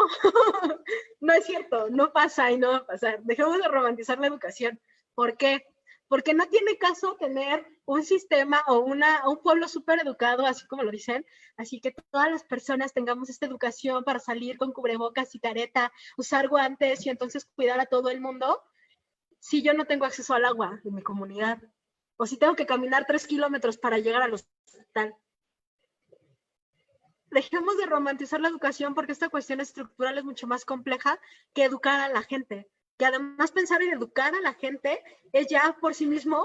no es cierto, no pasa y no va a pasar. Dejemos de romantizar la educación. ¿Por qué? Porque no tiene caso tener un sistema o un pueblo súper educado, así como lo dicen, así que todas las personas tengamos esta educación para salir con cubrebocas y careta, usar guantes y entonces cuidar a todo el mundo, si yo no tengo acceso al agua en mi comunidad, o si tengo que caminar 3 kilómetros para llegar al hospital. Dejemos de romantizar la educación porque esta cuestión estructural es mucho más compleja que educar a la gente. Que además pensar en educar a la gente es ya por sí mismo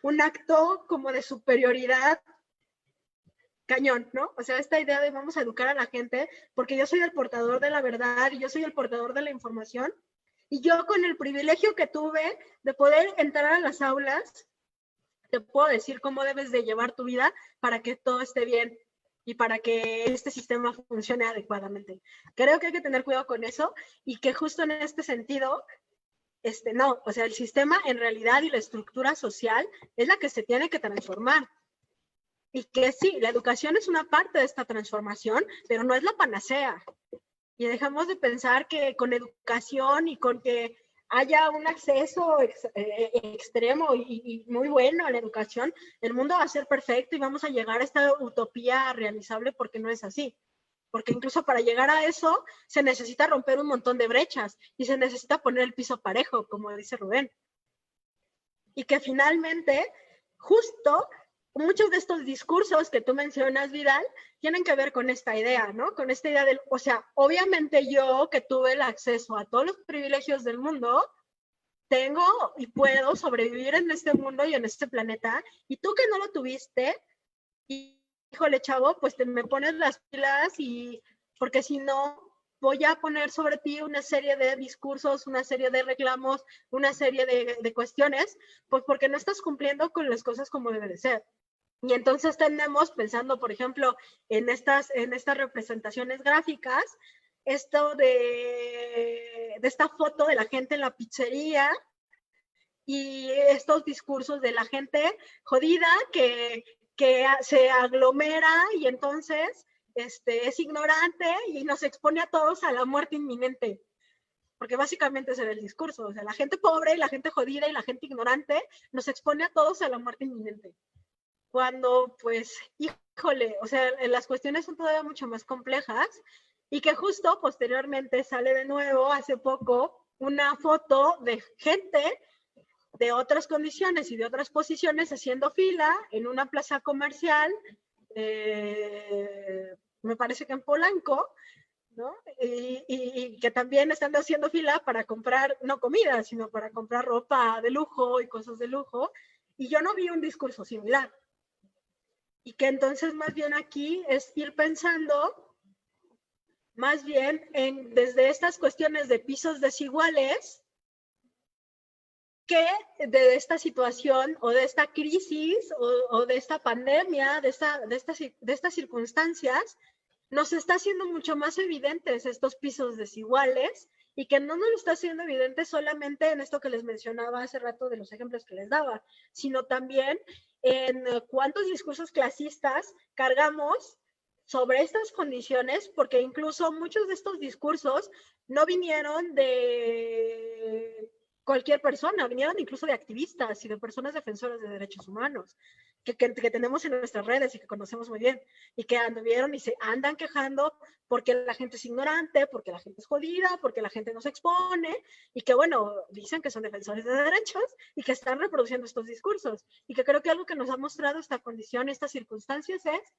un acto como de superioridad cañón, ¿no? O sea, esta idea de vamos a educar a la gente porque yo soy el portador de la verdad y yo soy el portador de la información. Y yo con el privilegio que tuve de poder entrar a las aulas, te puedo decir cómo debes de llevar tu vida para que todo esté bien y para que este sistema funcione adecuadamente. Creo que hay que tener cuidado con eso y que justo en este sentido, no, o sea, el sistema en realidad y la estructura social es la que se tiene que transformar. Y que sí, la educación es una parte de esta transformación, pero no es la panacea. Y dejamos de pensar que con educación y con que haya un acceso extremo y muy bueno a la educación, el mundo va a ser perfecto y vamos a llegar a esta utopía realizable, porque no es así. Porque incluso para llegar a eso se necesita romper un montón de brechas y se necesita poner el piso parejo, como dice Rubén. Y que finalmente, justo muchos de estos discursos que tú mencionas, Vidal, tienen que ver con esta idea, ¿no? Con esta idea del, o sea, obviamente yo que tuve el acceso a todos los privilegios del mundo, tengo y puedo sobrevivir en este mundo y en este planeta, y tú que no lo tuviste, híjole, chavo, pues me pones las pilas y, porque si no, voy a poner sobre ti una serie de discursos, una serie de reclamos, una serie de cuestiones, pues porque no estás cumpliendo con las cosas como debe de ser. Y entonces tenemos, pensando, por ejemplo, en estas representaciones gráficas, esto de esta foto de la gente en la pizzería y estos discursos de la gente jodida que se aglomera y entonces es ignorante y nos expone a todos a la muerte inminente. Porque básicamente ese era el discurso. O sea, la gente pobre y la gente jodida y la gente ignorante nos expone a todos a la muerte inminente. Cuando, pues, híjole, o sea, las cuestiones son todavía mucho más complejas y que justo posteriormente sale de nuevo hace poco una foto de gente de otras condiciones y de otras posiciones haciendo fila en una plaza comercial, me parece que en Polanco, ¿no? Y que también están haciendo fila para comprar, no comida, sino para comprar ropa de lujo y cosas de lujo. Y yo no vi un discurso similar. Y que entonces más bien aquí es ir pensando más bien desde estas cuestiones de pisos desiguales, que de esta situación o de esta crisis o de esta pandemia, de estas circunstancias, nos está haciendo mucho más evidentes estos pisos desiguales y que no nos lo está haciendo evidente solamente en esto que les mencionaba hace rato de los ejemplos que les daba, sino también en cuántos discursos clasistas cargamos sobre estas condiciones, porque incluso muchos de estos discursos no vinieron de cualquier persona, vinieron incluso de activistas y de personas defensoras de derechos humanos que tenemos en nuestras redes y que conocemos muy bien y que anduvieron y se andan quejando porque la gente es ignorante, porque la gente es jodida, porque la gente no se expone y que bueno, dicen que son defensores de derechos y que están reproduciendo estos discursos y que creo que algo que nos ha mostrado esta condición, estas circunstancias es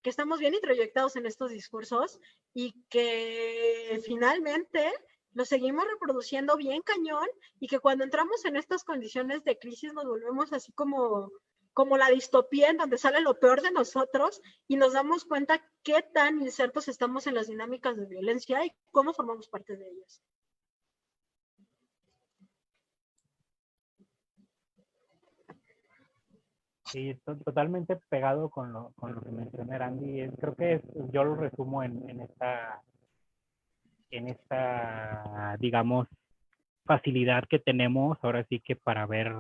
que estamos bien introyectados en estos discursos y que finalmente lo seguimos reproduciendo bien cañón y que cuando entramos en estas condiciones de crisis nos volvemos así como la distopía en donde sale lo peor de nosotros y nos damos cuenta qué tan insertos estamos en las dinámicas de violencia y cómo formamos parte de ellas. Sí, totalmente pegado con lo que mencioné, Randy. Creo que yo lo resumo en esta, digamos, facilidad que tenemos ahora sí que para ver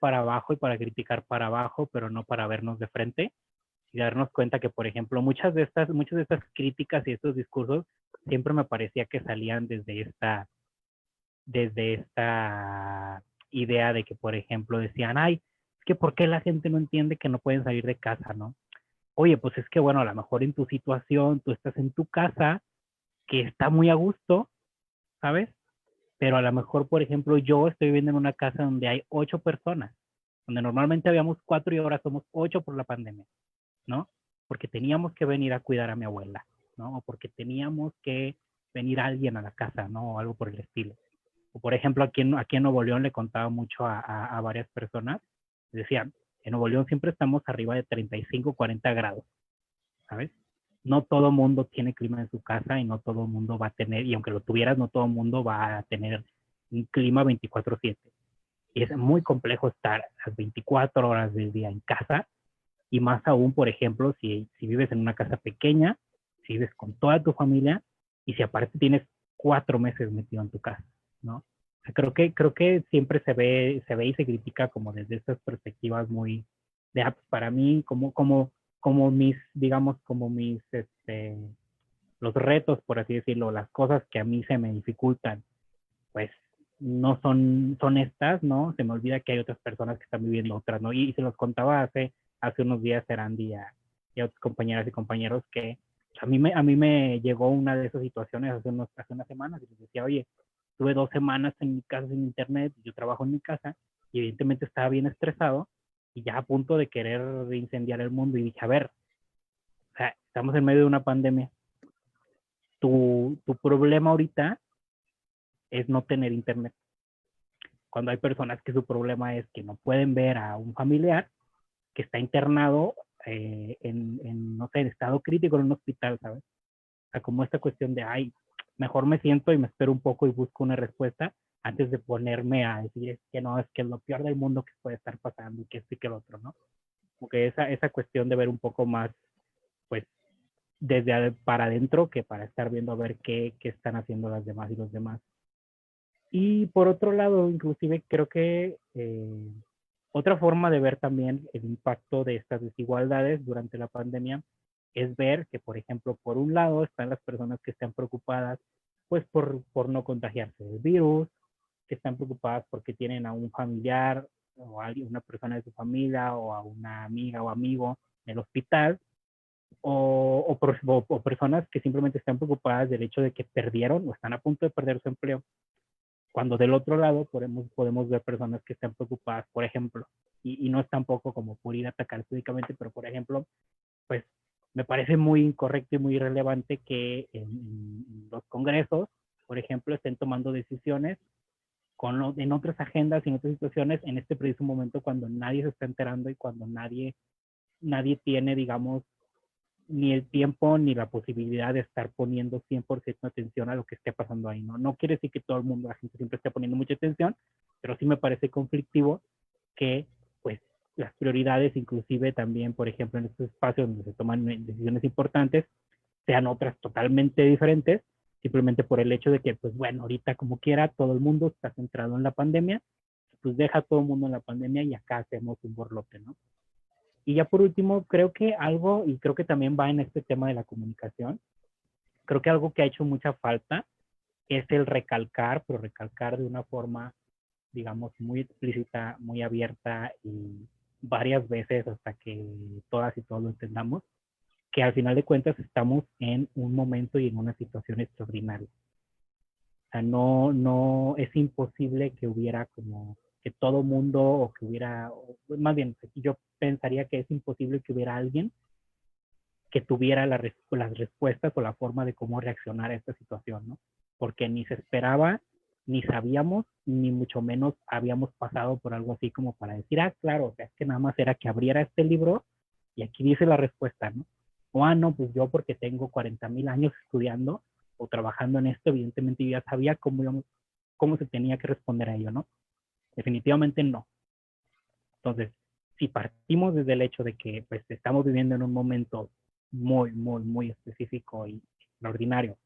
para abajo y para criticar para abajo, pero no para vernos de frente y darnos cuenta que, por ejemplo, muchas de estas críticas y estos discursos siempre me parecía que salían desde esta idea de que, por ejemplo, decían, ay, es que ¿por qué la gente no entiende que no pueden salir de casa, no? Oye, pues es que, bueno, a lo mejor en tu situación, tú estás en tu casa, que está muy a gusto, ¿sabes? Pero a lo mejor, por ejemplo, yo estoy viviendo en una casa donde hay 8 personas, donde normalmente habíamos 4 y ahora somos 8 por la pandemia, ¿no? Porque teníamos que venir a cuidar a mi abuela, ¿no? O porque teníamos que venir alguien a la casa, ¿no? O algo por el estilo. O por ejemplo, aquí en Nuevo León le contaba mucho a varias personas, decían, en Nuevo León siempre estamos arriba de 35, 40 grados, ¿sabes? No todo mundo tiene clima en su casa y no todo mundo va a tener, y aunque lo tuvieras, no todo mundo va a tener un clima 24/7. Y es muy complejo estar las 24 horas del día en casa, y más aún, por ejemplo, si vives en una casa pequeña, si vives con toda tu familia, y si aparte tienes 4 meses metido en tu casa, ¿no? O sea, creo que siempre se ve y se critica como desde estas perspectivas muy de, pues para mí, como mis, digamos, como mis, los retos, por así decirlo, las cosas que a mí se me dificultan, pues no son estas, ¿no? Se me olvida que hay otras personas que están viviendo otras, ¿no? Y se los contaba hace unos días, Erandi, y a otras compañeras y compañeros que a mí me llegó una de esas situaciones hace unas semanas y les decía, oye, tuve 2 semanas en mi casa sin internet, yo trabajo en mi casa y evidentemente estaba bien estresado y ya a punto de querer incendiar el mundo y dije, a ver, o sea, estamos en medio de una pandemia, tu problema ahorita es no tener internet. Cuando hay personas que su problema es que no pueden ver a un familiar que está internado no sé, en estado crítico en un hospital, ¿sabes? O sea, como esta cuestión de, ay, mejor me siento y me espero un poco y busco una respuesta antes de ponerme a decir, es que no, es que es lo peor del mundo que puede estar pasando y que esto y que el otro, ¿no? Porque esa cuestión de ver un poco más, pues, desde para adentro que para estar viendo a ver qué están haciendo las demás y los demás. Y por otro lado, inclusive creo que otra forma de ver también el impacto de estas desigualdades durante la pandemia es ver que, por ejemplo, por un lado están las personas que están preocupadas pues por no contagiarse del virus, que están preocupadas porque tienen a un familiar o a una persona de su familia o a una amiga o amigo en el hospital, o personas que simplemente están preocupadas del hecho de que perdieron o están a punto de perder su empleo. Cuando del otro lado podemos ver personas que están preocupadas, por ejemplo, y no es tampoco como por ir a atacar específicamente, pero por ejemplo, pues me parece muy incorrecto y muy irrelevante que en los congresos, por ejemplo, estén tomando decisiones en otras agendas y en otras situaciones en este preciso momento cuando nadie se está enterando y cuando nadie tiene, digamos, ni el tiempo ni la posibilidad de estar poniendo 100% atención a lo que esté pasando ahí, ¿no? No quiere decir que todo el mundo, la gente siempre esté poniendo mucha atención, pero sí me parece conflictivo que, pues, las prioridades, inclusive también, por ejemplo, en estos espacios donde se toman decisiones importantes, sean otras totalmente diferentes, simplemente por el hecho de que, pues bueno, ahorita como quiera, todo el mundo está centrado en la pandemia, pues deja a todo el mundo en la pandemia y acá hacemos un borlote, ¿no? Y ya por último, creo que algo, y creo que también va en este tema de la comunicación, creo que algo que ha hecho mucha falta es el recalcar, pero recalcar de una forma, digamos, muy explícita, muy abierta y varias veces hasta que todas y todos lo entendamos, que al final de cuentas estamos en un momento y en una situación extraordinaria. O sea, no es imposible que hubiera como que todo mundo o que hubiera, o más bien, yo pensaría que es imposible que hubiera alguien que tuviera las respuestas o la forma de cómo reaccionar a esta situación, ¿no? Porque ni se esperaba, ni sabíamos, ni mucho menos habíamos pasado por algo así como para decir, ah, claro, o sea, es que nada más era que abriera este libro y aquí dice la respuesta, ¿no? O, ah, no, pues yo porque tengo 40,000 años estudiando o trabajando en esto, evidentemente yo ya sabía cómo se tenía que responder a ello, ¿no? Definitivamente no. Entonces, si partimos desde el hecho de que pues estamos viviendo en un momento muy, muy, muy específico y extraordinario,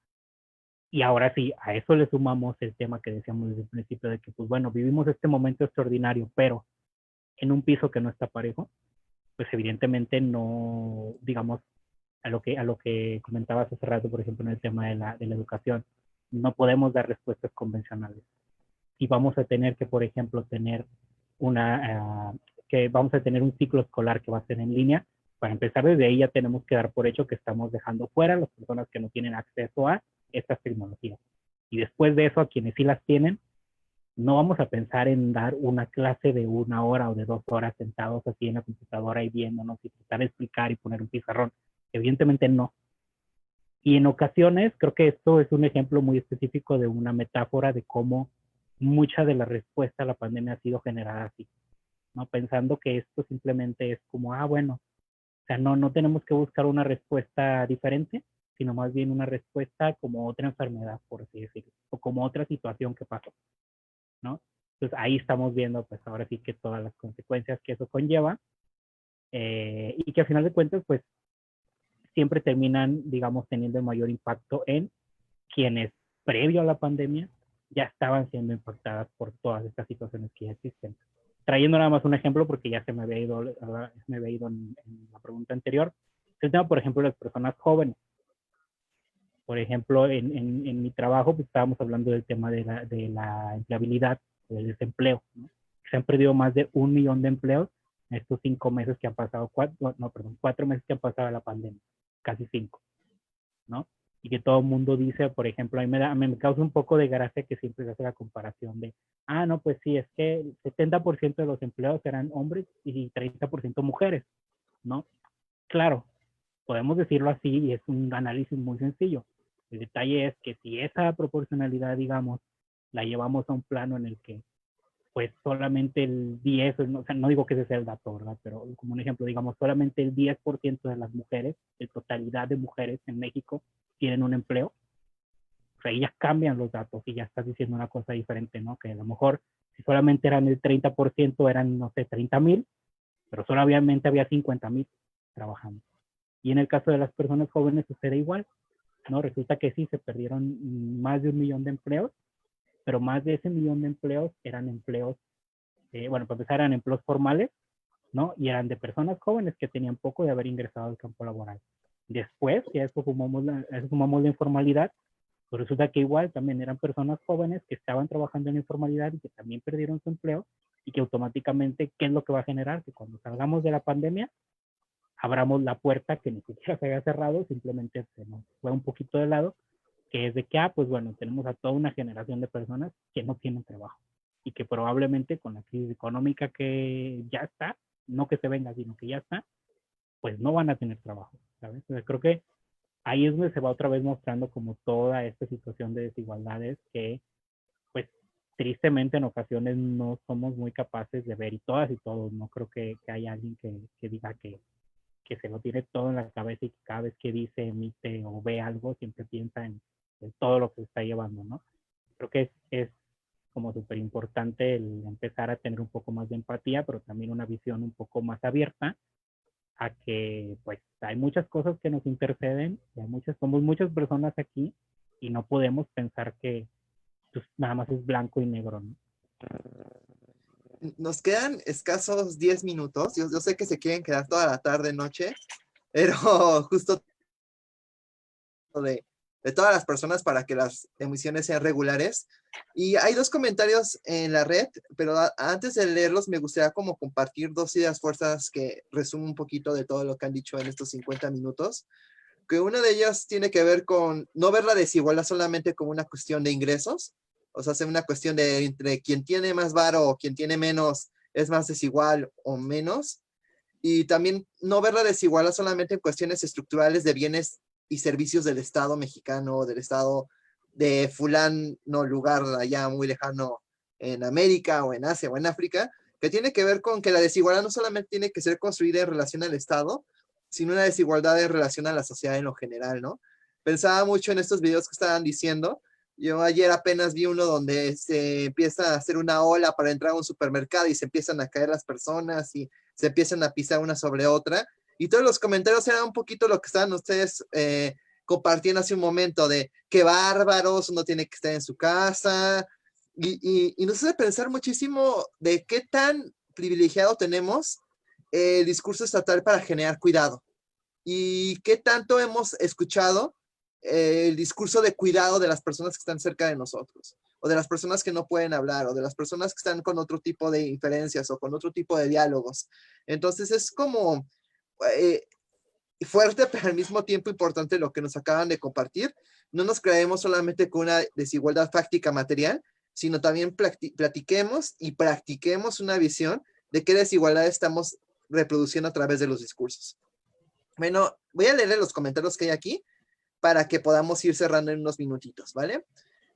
y ahora sí, a eso le sumamos el tema que decíamos desde el principio de que, pues bueno, vivimos este momento extraordinario, pero en un piso que no está parejo, pues evidentemente no, digamos, a lo que comentabas hace rato, por ejemplo, en el tema de la educación, no podemos dar respuestas convencionales. Y vamos a tener que, por ejemplo, tener que vamos a tener un ciclo escolar que va a ser en línea. Para empezar, desde ahí ya tenemos que dar por hecho que estamos dejando fuera a las personas que no tienen acceso a estas tecnologías. Y después de eso, a quienes sí las tienen, no vamos a pensar en dar una clase de 1 hora o de 2 horas sentados así en la computadora y viéndonos y tratar de explicar y poner un pizarrón. Evidentemente no. Y en ocasiones, creo que esto es un ejemplo muy específico de una metáfora de cómo mucha de la respuesta a la pandemia ha sido generada así, ¿no? Pensando que esto simplemente es como, bueno, o sea, no tenemos que buscar una respuesta diferente, sino más bien una respuesta como otra enfermedad, por así decirlo, o como otra situación que pasó, ¿no? Entonces ahí estamos viendo, pues ahora sí que todas las consecuencias que eso conlleva, y que al final de cuentas, pues siempre terminan, digamos, teniendo el mayor impacto en quienes previo a la pandemia ya estaban siendo impactadas por todas estas situaciones que ya existen. Trayendo nada más un ejemplo, porque ya se me había ido en la pregunta anterior, el tema, por ejemplo, de las personas jóvenes. Por ejemplo, en mi trabajo, pues estábamos hablando del tema de la empleabilidad, del desempleo, ¿no? Se han perdido más de 1 millón de empleos en estos 5 meses que han pasado, 4 meses que han pasado la pandemia, casi 5, ¿no? Y que todo el mundo dice, por ejemplo, a mí me causa un poco de gracia que siempre se hace la comparación de, no, pues sí, es que el 70% de los empleados eran hombres y 30% mujeres, ¿no? Claro, podemos decirlo así y es un análisis muy sencillo. El detalle es que si esa proporcionalidad, digamos, la llevamos a un plano en el que pues solamente el 10, o sea, no digo que ese sea el dato, ¿verdad? Pero como un ejemplo, digamos, solamente el 10% de las mujeres, de totalidad de mujeres en México, tienen un empleo. O sea, ahí ya cambian los datos y ya estás diciendo una cosa diferente, ¿no? Que a lo mejor si solamente eran el 30%, eran, no sé, 30,000, pero solamente había 50,000 trabajando. Y en el caso de las personas jóvenes sucede igual, ¿no? Resulta que sí, se perdieron más de 1 millón de empleos, pero más de ese 1 millón de empleos eran empleos, bueno, para empezar eran empleos formales, ¿no? Y eran de personas jóvenes que tenían poco de haber ingresado al campo laboral. Después, si a eso sumamos la informalidad, pues resulta que igual también eran personas jóvenes que estaban trabajando en la informalidad y que también perdieron su empleo y que automáticamente, ¿qué es lo que va a generar? Que cuando salgamos de la pandemia, abramos la puerta que ni siquiera se había cerrado, simplemente se nos fue un poquito de lado, que es de que, pues bueno, tenemos a toda una generación de personas que no tienen trabajo y que probablemente con la crisis económica que ya está, no que se venga, sino que ya está, pues no van a tener trabajo, ¿sabes? Entonces creo que ahí es donde se va otra vez mostrando como toda esta situación de desigualdades que, pues, tristemente en ocasiones no somos muy capaces de ver, y todas y todos, no creo que haya alguien que diga que se lo tiene todo en la cabeza y que cada vez que dice, emite o ve algo, siempre piensa en todo lo que se está llevando, ¿no? Creo que es como súper importante el empezar a tener un poco más de empatía, pero también una visión un poco más abierta a que pues hay muchas cosas que nos interceden, y somos muchas personas aquí y no podemos pensar que pues, nada más es blanco y negro, ¿no? Nos quedan escasos 10 minutos. Yo sé que se quieren quedar toda la tarde, noche, pero justo de todas las personas para que las emisiones sean regulares. Y hay 2 comentarios en la red, pero antes de leerlos me gustaría como compartir 2 ideas fuerzas que resumen un poquito de todo lo que han dicho en estos 50 minutos. Que una de ellas tiene que ver con no ver la desigualdad solamente como una cuestión de ingresos, o sea, es una cuestión de entre quien tiene más varo o quien tiene menos es más desigual o menos, y también no ver la desigualdad solamente en cuestiones estructurales de bienes y servicios del Estado mexicano, del Estado de fulano lugar allá muy lejano en América o en Asia o en África, que tiene que ver con que la desigualdad no solamente tiene que ser construida en relación al Estado, sino una desigualdad en relación a la sociedad en lo general, ¿no? Pensaba mucho en estos videos que estaban diciendo, Yo ayer apenas vi uno donde se empieza a hacer una ola para entrar a un supermercado y se empiezan a caer las personas y se empiezan a pisar una sobre otra. Y todos los comentarios eran un poquito lo que estaban ustedes compartiendo hace un momento de qué bárbaros, uno tiene que estar en su casa. Y nos hace pensar muchísimo de qué tan privilegiado tenemos el discurso estatal para generar cuidado. Y qué tanto hemos escuchado el discurso de cuidado de las personas que están cerca de nosotros, o de las personas que no pueden hablar, o de las personas que están con otro tipo de inferencias o con otro tipo de diálogos. Entonces es como fuerte, pero al mismo tiempo importante lo que nos acaban de compartir. No nos creemos solamente con una desigualdad fáctica material, sino también platiquemos y practiquemos una visión de qué desigualdad estamos reproduciendo a través de los discursos. Bueno, voy a leer los comentarios que hay aquí para que podamos ir cerrando en unos minutitos, ¿vale?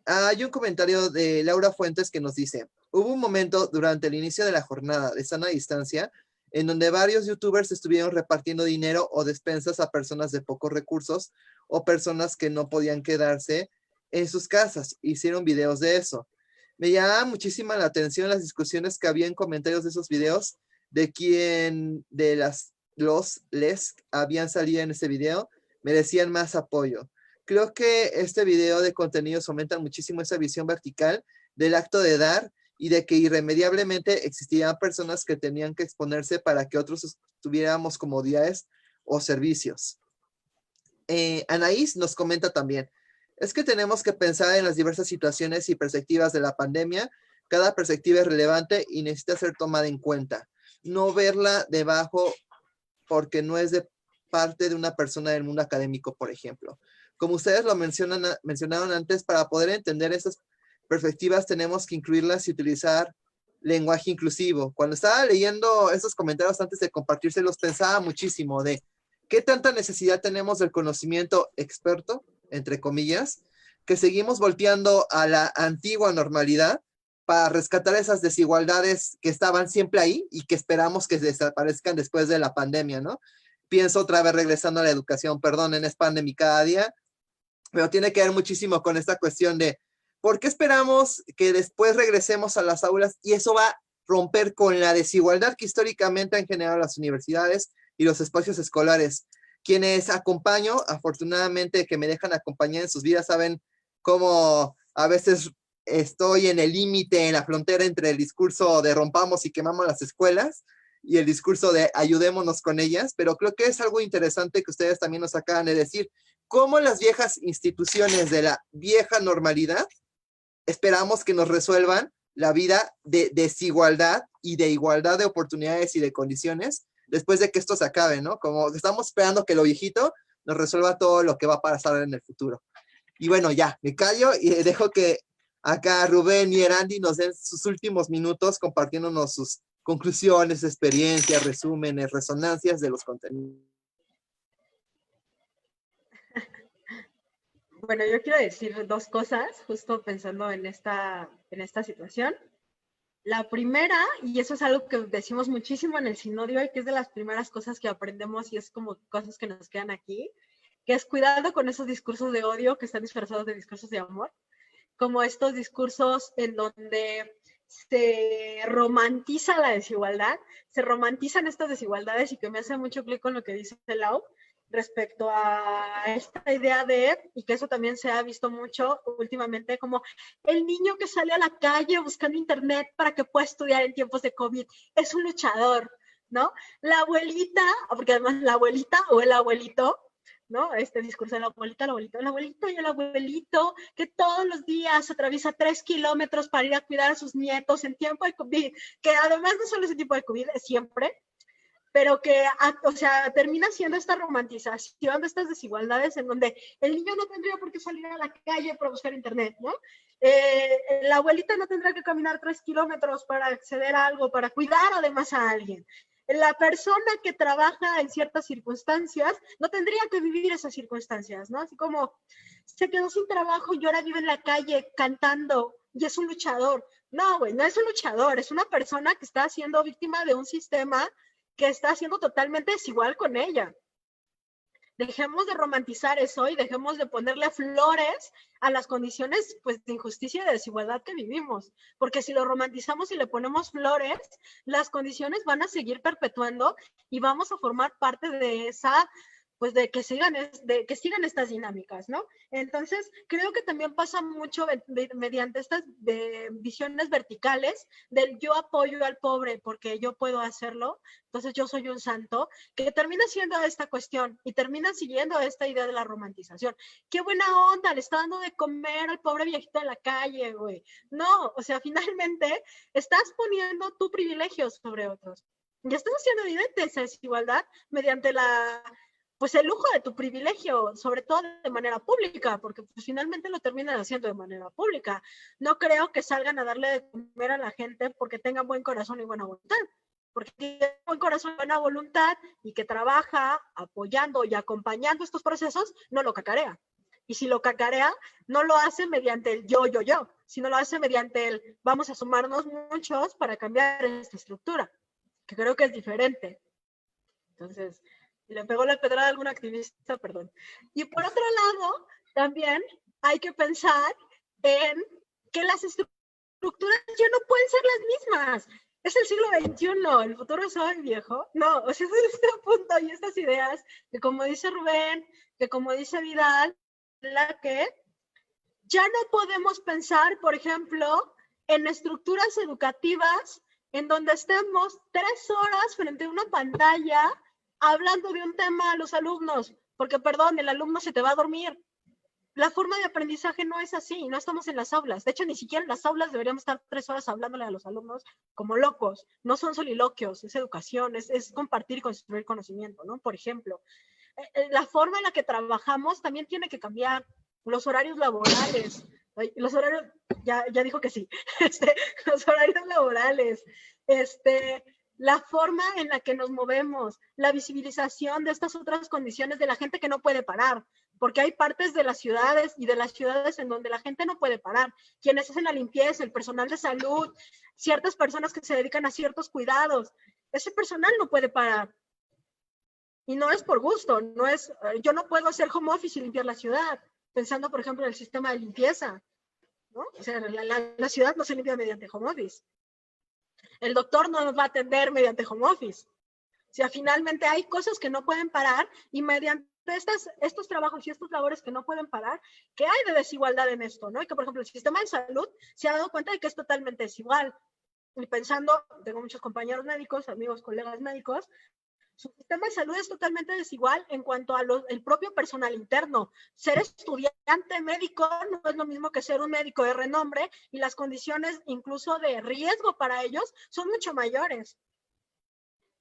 Hay un comentario de Laura Fuentes que nos dice, hubo un momento durante el inicio de la jornada de sana distancia en donde varios youtubers estuvieron repartiendo dinero o despensas a personas de pocos recursos o personas que no podían quedarse en sus casas. Hicieron videos de eso. Me llama muchísima la atención las discusiones que había en comentarios de esos videos de quién de les habían salido en ese video merecían más apoyo. Creo que este video de contenidos fomenta muchísimo esa visión vertical del acto de dar y de que irremediablemente existían personas que tenían que exponerse para que otros tuviéramos comodidades o servicios. Anaís nos comenta también, es que tenemos que pensar en las diversas situaciones y perspectivas de la pandemia. Cada perspectiva es relevante y necesita ser tomada en cuenta. No verla debajo porque no es de parte de una persona del mundo académico, por ejemplo. Como ustedes lo mencionaron antes, para poder entender esas perspectivas tenemos que incluirlas y utilizar lenguaje inclusivo. Cuando estaba leyendo esos comentarios antes de compartírselos, pensaba muchísimo de qué tanta necesidad tenemos del conocimiento experto, entre comillas, que seguimos volteando a la antigua normalidad para rescatar esas desigualdades que estaban siempre ahí y que esperamos que desaparezcan después de la pandemia, ¿no? Pienso otra vez regresando a la educación, perdonen, es pandemia cada día, pero tiene que ver muchísimo con esta cuestión de ¿por qué esperamos que después regresemos a las aulas? Y eso va a romper con la desigualdad que históricamente han generado las universidades y los espacios escolares. Quienes acompaño, afortunadamente que me dejan acompañar en sus vidas, saben cómo a veces estoy en el límite, en la frontera entre el discurso de rompamos y quemamos las escuelas y el discurso de ayudémonos con ellas, pero creo que es algo interesante que ustedes también nos acaban de decir, cómo las viejas instituciones de la vieja normalidad esperamos que nos resuelvan la vida de desigualdad y de igualdad de oportunidades y de condiciones después de que esto se acabe, ¿no? Como estamos esperando que lo viejito nos resuelva todo lo que va a pasar en el futuro. Y bueno, ya, me callo y dejo que acá Rubén y Erandi nos den sus últimos minutos compartiéndonos sus conclusiones, experiencias, resúmenes, resonancias de los contenidos. Bueno, yo quiero decir dos cosas, justo pensando en esta situación. La primera, y eso es algo que decimos muchísimo en el sinodio y que es de las primeras cosas que aprendemos y es como cosas que nos quedan aquí, que es cuidado con esos discursos de odio que están disfrazados de discursos de amor, como estos discursos en donde se romantiza la desigualdad, se romantizan estas desigualdades y que me hace mucho clic con lo que dice Lau respecto a esta idea de, y que eso también se ha visto mucho últimamente, como el niño que sale a la calle buscando internet para que pueda estudiar en tiempos de COVID es un luchador, ¿no? La abuelita, porque además la abuelita o el abuelito, ¿no? Este discurso de la abuelita y el abuelito que todos los días atraviesa 3 kilómetros para ir a cuidar a sus nietos en tiempo de COVID, que además no solo ese tipo de COVID, es siempre, pero que, o sea, termina siendo esta romantización de estas desigualdades en donde el niño no tendría por qué salir a la calle para buscar internet, ¿no? La abuelita no tendrá que caminar 3 kilómetros para acceder a algo, para cuidar además a alguien. La persona que trabaja en ciertas circunstancias no tendría que vivir esas circunstancias, ¿no? Así como se quedó sin trabajo y ahora vive en la calle cantando y es un luchador. No, güey, no es un luchador, es una persona que está siendo víctima de un sistema que está siendo totalmente desigual con ella, Dejemos de romantizar eso y dejemos de ponerle flores a las condiciones pues, de injusticia y de desigualdad que vivimos. Porque si lo romantizamos y le ponemos flores, las condiciones van a seguir perpetuando y vamos a formar parte de esa, pues de que sigan estas dinámicas, ¿no? Entonces, creo que también pasa mucho mediante estas visiones verticales del yo apoyo al pobre porque yo puedo hacerlo, entonces yo soy un santo, que termina siendo esta cuestión y termina siguiendo esta idea de la romantización. Qué buena onda, le está dando de comer al pobre viejito de la calle, güey. No, o sea, finalmente estás poniendo tu privilegio sobre otros. Y estás haciendo evidente esa desigualdad mediante pues el lujo de tu privilegio, sobre todo de manera pública, porque pues, finalmente lo terminan haciendo de manera pública. No creo que salgan a darle de comer a la gente porque tengan buen corazón y buena voluntad, porque tiene buen corazón y buena voluntad y que trabaja apoyando y acompañando estos procesos, no lo cacarea. Y si lo cacarea, no lo hace mediante el yo, sino lo hace mediante el vamos a sumarnos muchos para cambiar esta estructura, que creo que es diferente. Entonces, le pegó la pedrada a algún activista, perdón. Y por otro lado, también hay que pensar en que las estructuras ya no pueden ser las mismas. Es el siglo XXI, el futuro es hoy, viejo. No, o sea, es este punto y estas ideas que como dice Rubén, que como dice Vidal, la que ya no podemos pensar, por ejemplo, en estructuras educativas en donde estemos 3 horas frente a una pantalla hablando de un tema a los alumnos, porque perdón, el alumno se te va a dormir. La forma de aprendizaje no es así, no estamos en las aulas. De hecho, ni siquiera en las aulas deberíamos estar 3 horas hablándole a los alumnos como locos. No son soliloquios, es educación, es compartir y construir conocimiento, ¿no? Por ejemplo, la forma en la que trabajamos también tiene que cambiar. Los horarios laborales, los horarios, ya dijo que sí, los horarios laborales, la forma en la que nos movemos, la visibilización de estas otras condiciones de la gente que no puede parar, porque hay partes de las ciudades y de las ciudades en donde la gente no puede parar, quienes hacen la limpieza, el personal de salud, ciertas personas que se dedican a ciertos cuidados, ese personal no puede parar. Y no es por gusto, no es, yo no puedo hacer home office y limpiar la ciudad, pensando, por ejemplo, en el sistema de limpieza, ¿no? O sea, la ciudad no se limpia mediante home office. El doctor no nos va a atender mediante home office. O sea, finalmente hay cosas que no pueden parar y mediante estos trabajos y estos labores que no pueden parar, ¿qué hay de desigualdad en esto? ¿No? Y que, por ejemplo, el sistema de salud se ha dado cuenta de que es totalmente desigual. Y pensando, tengo muchos compañeros médicos, amigos, colegas médicos, su sistema de salud es totalmente desigual en cuanto a el propio personal interno. Ser estudiante médico no es lo mismo que ser un médico de renombre y las condiciones incluso de riesgo para ellos son mucho mayores.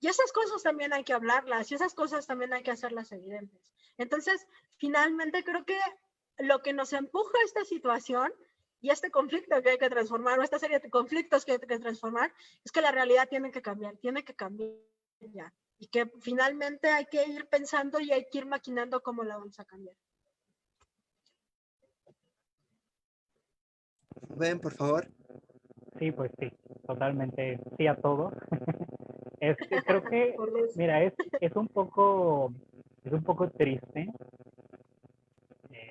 Y esas cosas también hay que hablarlas y esas cosas también hay que hacerlas evidentes. Entonces, finalmente creo que lo que nos empuja a esta situación y este conflicto que hay que transformar, o esta serie de conflictos que hay que transformar, es que la realidad tiene que cambiar ya. Y que finalmente hay que ir pensando y hay que ir maquinando cómo la vamos a cambiar. Ven, por favor. Sí, pues sí, totalmente sí a todo. Creo que, mira, es un poco triste,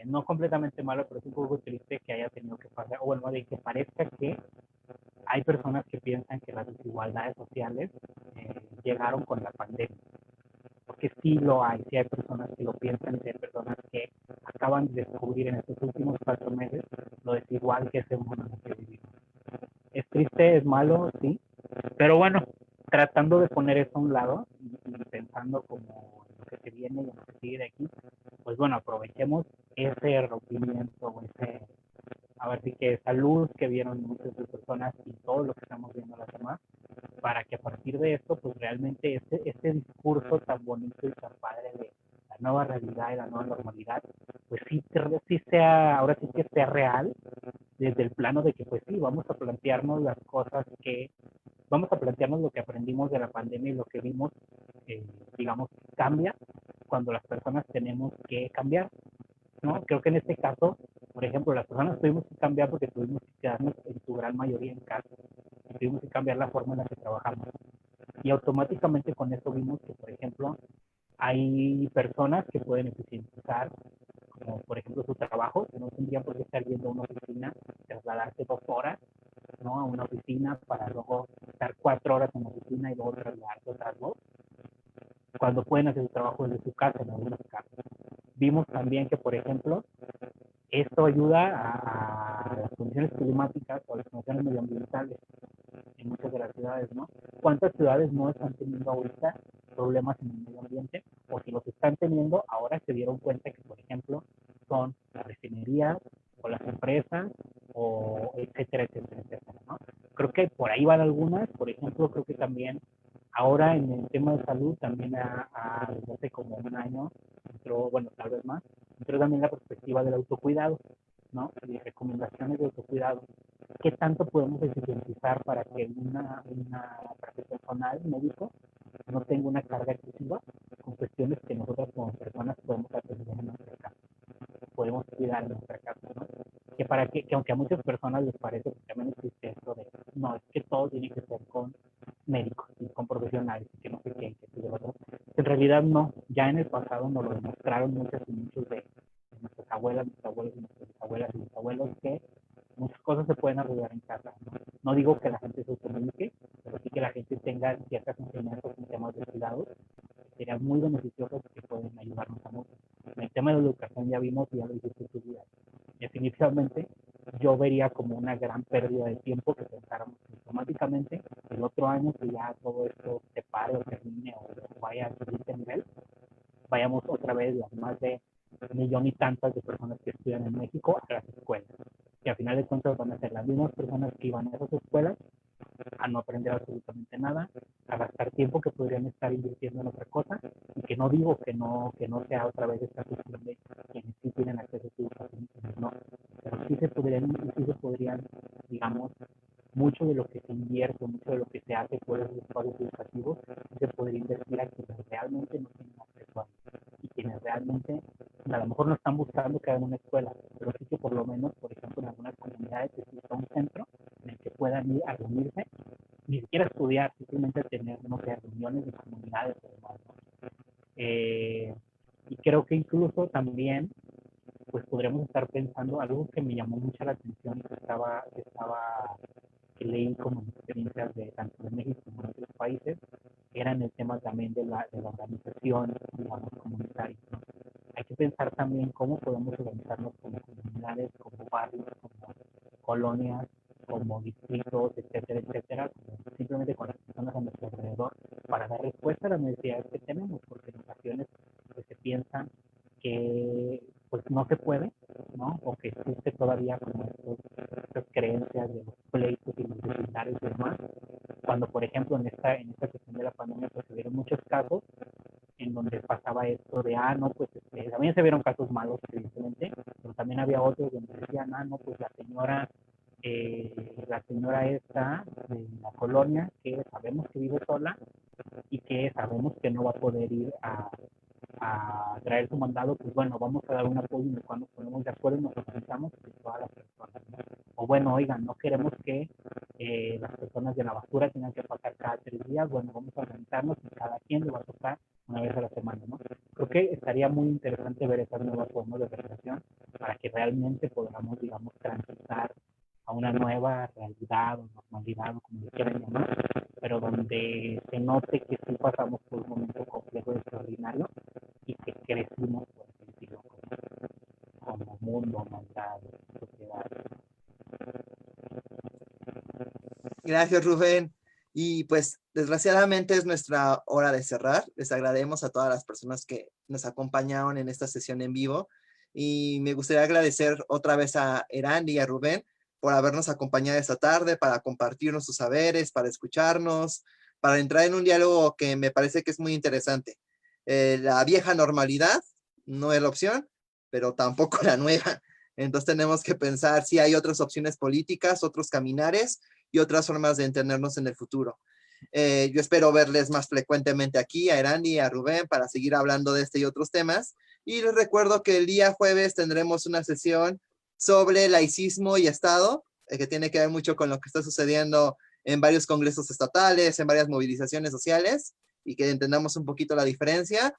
no completamente malo, pero es un poco triste que haya tenido que pasar, o bueno, de que parezca que hay personas que piensan que las desigualdades sociales llegaron con la pandemia. Porque sí lo hay, sí hay personas que lo piensan, y hay personas que acaban de descubrir en estos últimos 4 meses lo desigual que es el mundo en el que vivimos. Es triste, es malo, sí, pero bueno, tratando de poner eso a un lado y pensando como en lo que se viene y en lo que sigue de aquí, pues bueno, aprovechemos ese rompimiento, a ver si que esa luz que vieron muchas de personas y todo lo que estamos viendo las demás, para que a partir de esto, pues realmente este discurso tan bonito y tan padre de la nueva realidad y la nueva normalidad, pues sí sea, ahora sí que sea real, desde el plano de que pues sí, vamos a plantearnos las cosas vamos a plantearnos lo que aprendimos de la pandemia y lo que vimos, digamos, cambia cuando las personas tenemos que cambiar, ¿no? Creo que en este caso, por ejemplo, las personas tuvimos que cambiar porque tuvimos que quedarnos en su gran mayoría en casa, tuvimos que cambiar la forma en la que trabajamos. Y automáticamente con eso vimos que, por ejemplo, Hay personas que pueden eficientizar, como por ejemplo su trabajo, que no tendrían por qué estar yendo a una oficina, trasladarse 2 horas, ¿no? A una oficina para luego estar 4 horas en la oficina y luego trasladarse otras 2, cuando pueden hacer su trabajo desde su casa en algunos casos. Vimos también que, por ejemplo, esto ayuda a las condiciones climáticas o a las condiciones medioambientales en muchas de las ciudades, ¿no? ¿Cuántas ciudades no están teniendo ahorita problemas en el medio ambiente? O si los están teniendo, ahora se dieron cuenta que, por ejemplo, son las refinerías o las empresas o etcétera, etcétera, etcétera, ¿no? Creo que por ahí van algunas. Por ejemplo, creo que también ahora en el tema de salud también desde hace como un año entró, bueno, tal vez más, entró también la perspectiva del autocuidado, ¿no? Y recomendaciones de autocuidado. ¿Qué tanto podemos eficientizar para que para que el personal médico no tenga una carga excesiva con cuestiones que nosotros como personas podemos atender en nuestra casa, podemos cuidar en nuestra casa, ¿no? Que aunque a muchas personas les parece que también existe esto de, no, es que todo tiene que ser con médicos y con profesionales, que no sé qué, que lo otro. En realidad no, ya en el pasado nos lo demostraron muchas y muchos de nuestras abuelas, nuestros abuelos, nuestras abuelas y nuestros abuelos, que muchas cosas se pueden arreglar en casa, ¿no? No digo que la gente se automedique, pero sí que la gente tenga ciertas enseñanzas en temas de cuidados, que serían muy beneficiosos y que pueden ayudarnos a mucho. En el tema de la educación ya vimos y ya lo dijiste en tu vida. Definitivamente yo vería como una gran pérdida de tiempo que pensáramos que automáticamente el otro año que ya todo esto se pare o termine o vaya al siguiente nivel, vayamos otra vez las más de 1,000,000 y tantas de personas que estudian en México a las escuelas. Que al final de cuentas van a ser las mismas personas que iban a esas escuelas a no aprender absolutamente nada, a gastar tiempo que podrían estar invirtiendo en otra cosa, y que no digo que no sea otra vez esta cuestión de quienes sí tienen acceso a su educación y quienes no, pero sí se podrían, digamos, mucho de lo que se invierte, mucho de lo que se hace por esos espacios educativos, se podría invertir a quienes realmente no tienen acceso a ello, y quienes realmente a lo mejor no están buscando quedar en una escuela, pero sí que por lo menos, por ejemplo, en algunas comunidades exista un centro en el que puedan ir a reunirse, ni siquiera estudiar, simplemente tener, no sé, reuniones de comunidades o demás, ¿no? Y creo que incluso también pues podríamos estar pensando algo que me llamó mucho la atención, que leí como experiencias de tanto de México como de otros países, era en el tema también de la organización, digamos, comunitaria, ¿no? Hay que pensar también cómo podemos organizarnos como comunidades, como barrios, como colonias, como distritos, etcétera, etcétera, simplemente con las personas a nuestro alrededor, para dar respuesta a las necesidades que tenemos, porque en ocasiones pues, se piensa que pues no se puede, ¿no? O que existe todavía como estas creencias de los pleitos y los vecindarios y demás, cuando por ejemplo en esta cuestión de la pandemia pues se vieron muchos casos en donde pasaba esto de, no, pues también se vieron casos malos, evidentemente, pero también había otros donde decían, no, pues la señora esta de la colonia, que sabemos que vive sola y que sabemos que no va a poder ir a traer su mandado, pues bueno, vamos a dar un apoyo y cuando nos ponemos de acuerdo y nos organizamos con todas las personas, ¿no? O bueno, oigan, no queremos que las personas de la basura tengan que pasar cada 3 días, bueno, vamos a organizarnos y cada quien le va a tocar una vez a la semana, ¿no? Creo que estaría muy interesante ver esas nuevas formas de organización para que realmente podamos, digamos, transitar a una nueva realidad o normalidad, o como le quieran llamar, pero donde se note que sí pasamos por un momento complejo y extraordinario y que crecimos, por así decirlo, como mundo, humanidad, sociedad. Gracias, Rubén. Y pues desgraciadamente es nuestra hora de cerrar. Les agradecemos a todas las personas que nos acompañaron en esta sesión en vivo. Y me gustaría agradecer otra vez a Erandi y a Rubén por habernos acompañado esta tarde, para compartirnos sus saberes, para escucharnos, para entrar en un diálogo que me parece que es muy interesante. La vieja normalidad no es la opción, pero tampoco la nueva. Entonces tenemos que pensar si hay otras opciones políticas, otros caminares y otras formas de entendernos en el futuro. Yo espero verles más frecuentemente aquí, a Erandi y a Rubén, para seguir hablando de este y otros temas. Y les recuerdo que el día jueves tendremos una sesión sobre laicismo y Estado, que tiene que ver mucho con lo que está sucediendo en varios congresos estatales, en varias movilizaciones sociales, y que entendamos un poquito la diferencia.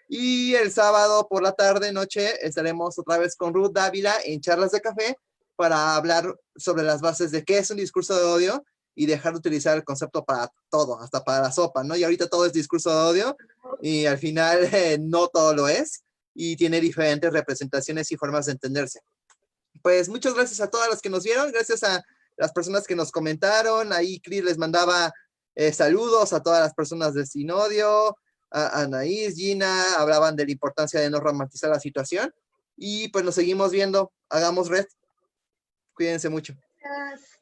Y el sábado por la tarde, noche, estaremos otra vez con Ruth Dávila en Charlas de Café para hablar sobre las bases de qué es un discurso de odio y dejar de utilizar el concepto para todo, hasta para la sopa, ¿no? Y ahorita todo es discurso de odio y al final no todo lo es y tiene diferentes representaciones y formas de entenderse. Pues muchas gracias a todas las que nos vieron, gracias a las personas que nos comentaron, ahí Cris les mandaba saludos a todas las personas de Sinodio, a Anaís, Gina, hablaban de la importancia de no romantizar la situación y pues nos seguimos viendo, hagamos red, cuídense mucho. Gracias.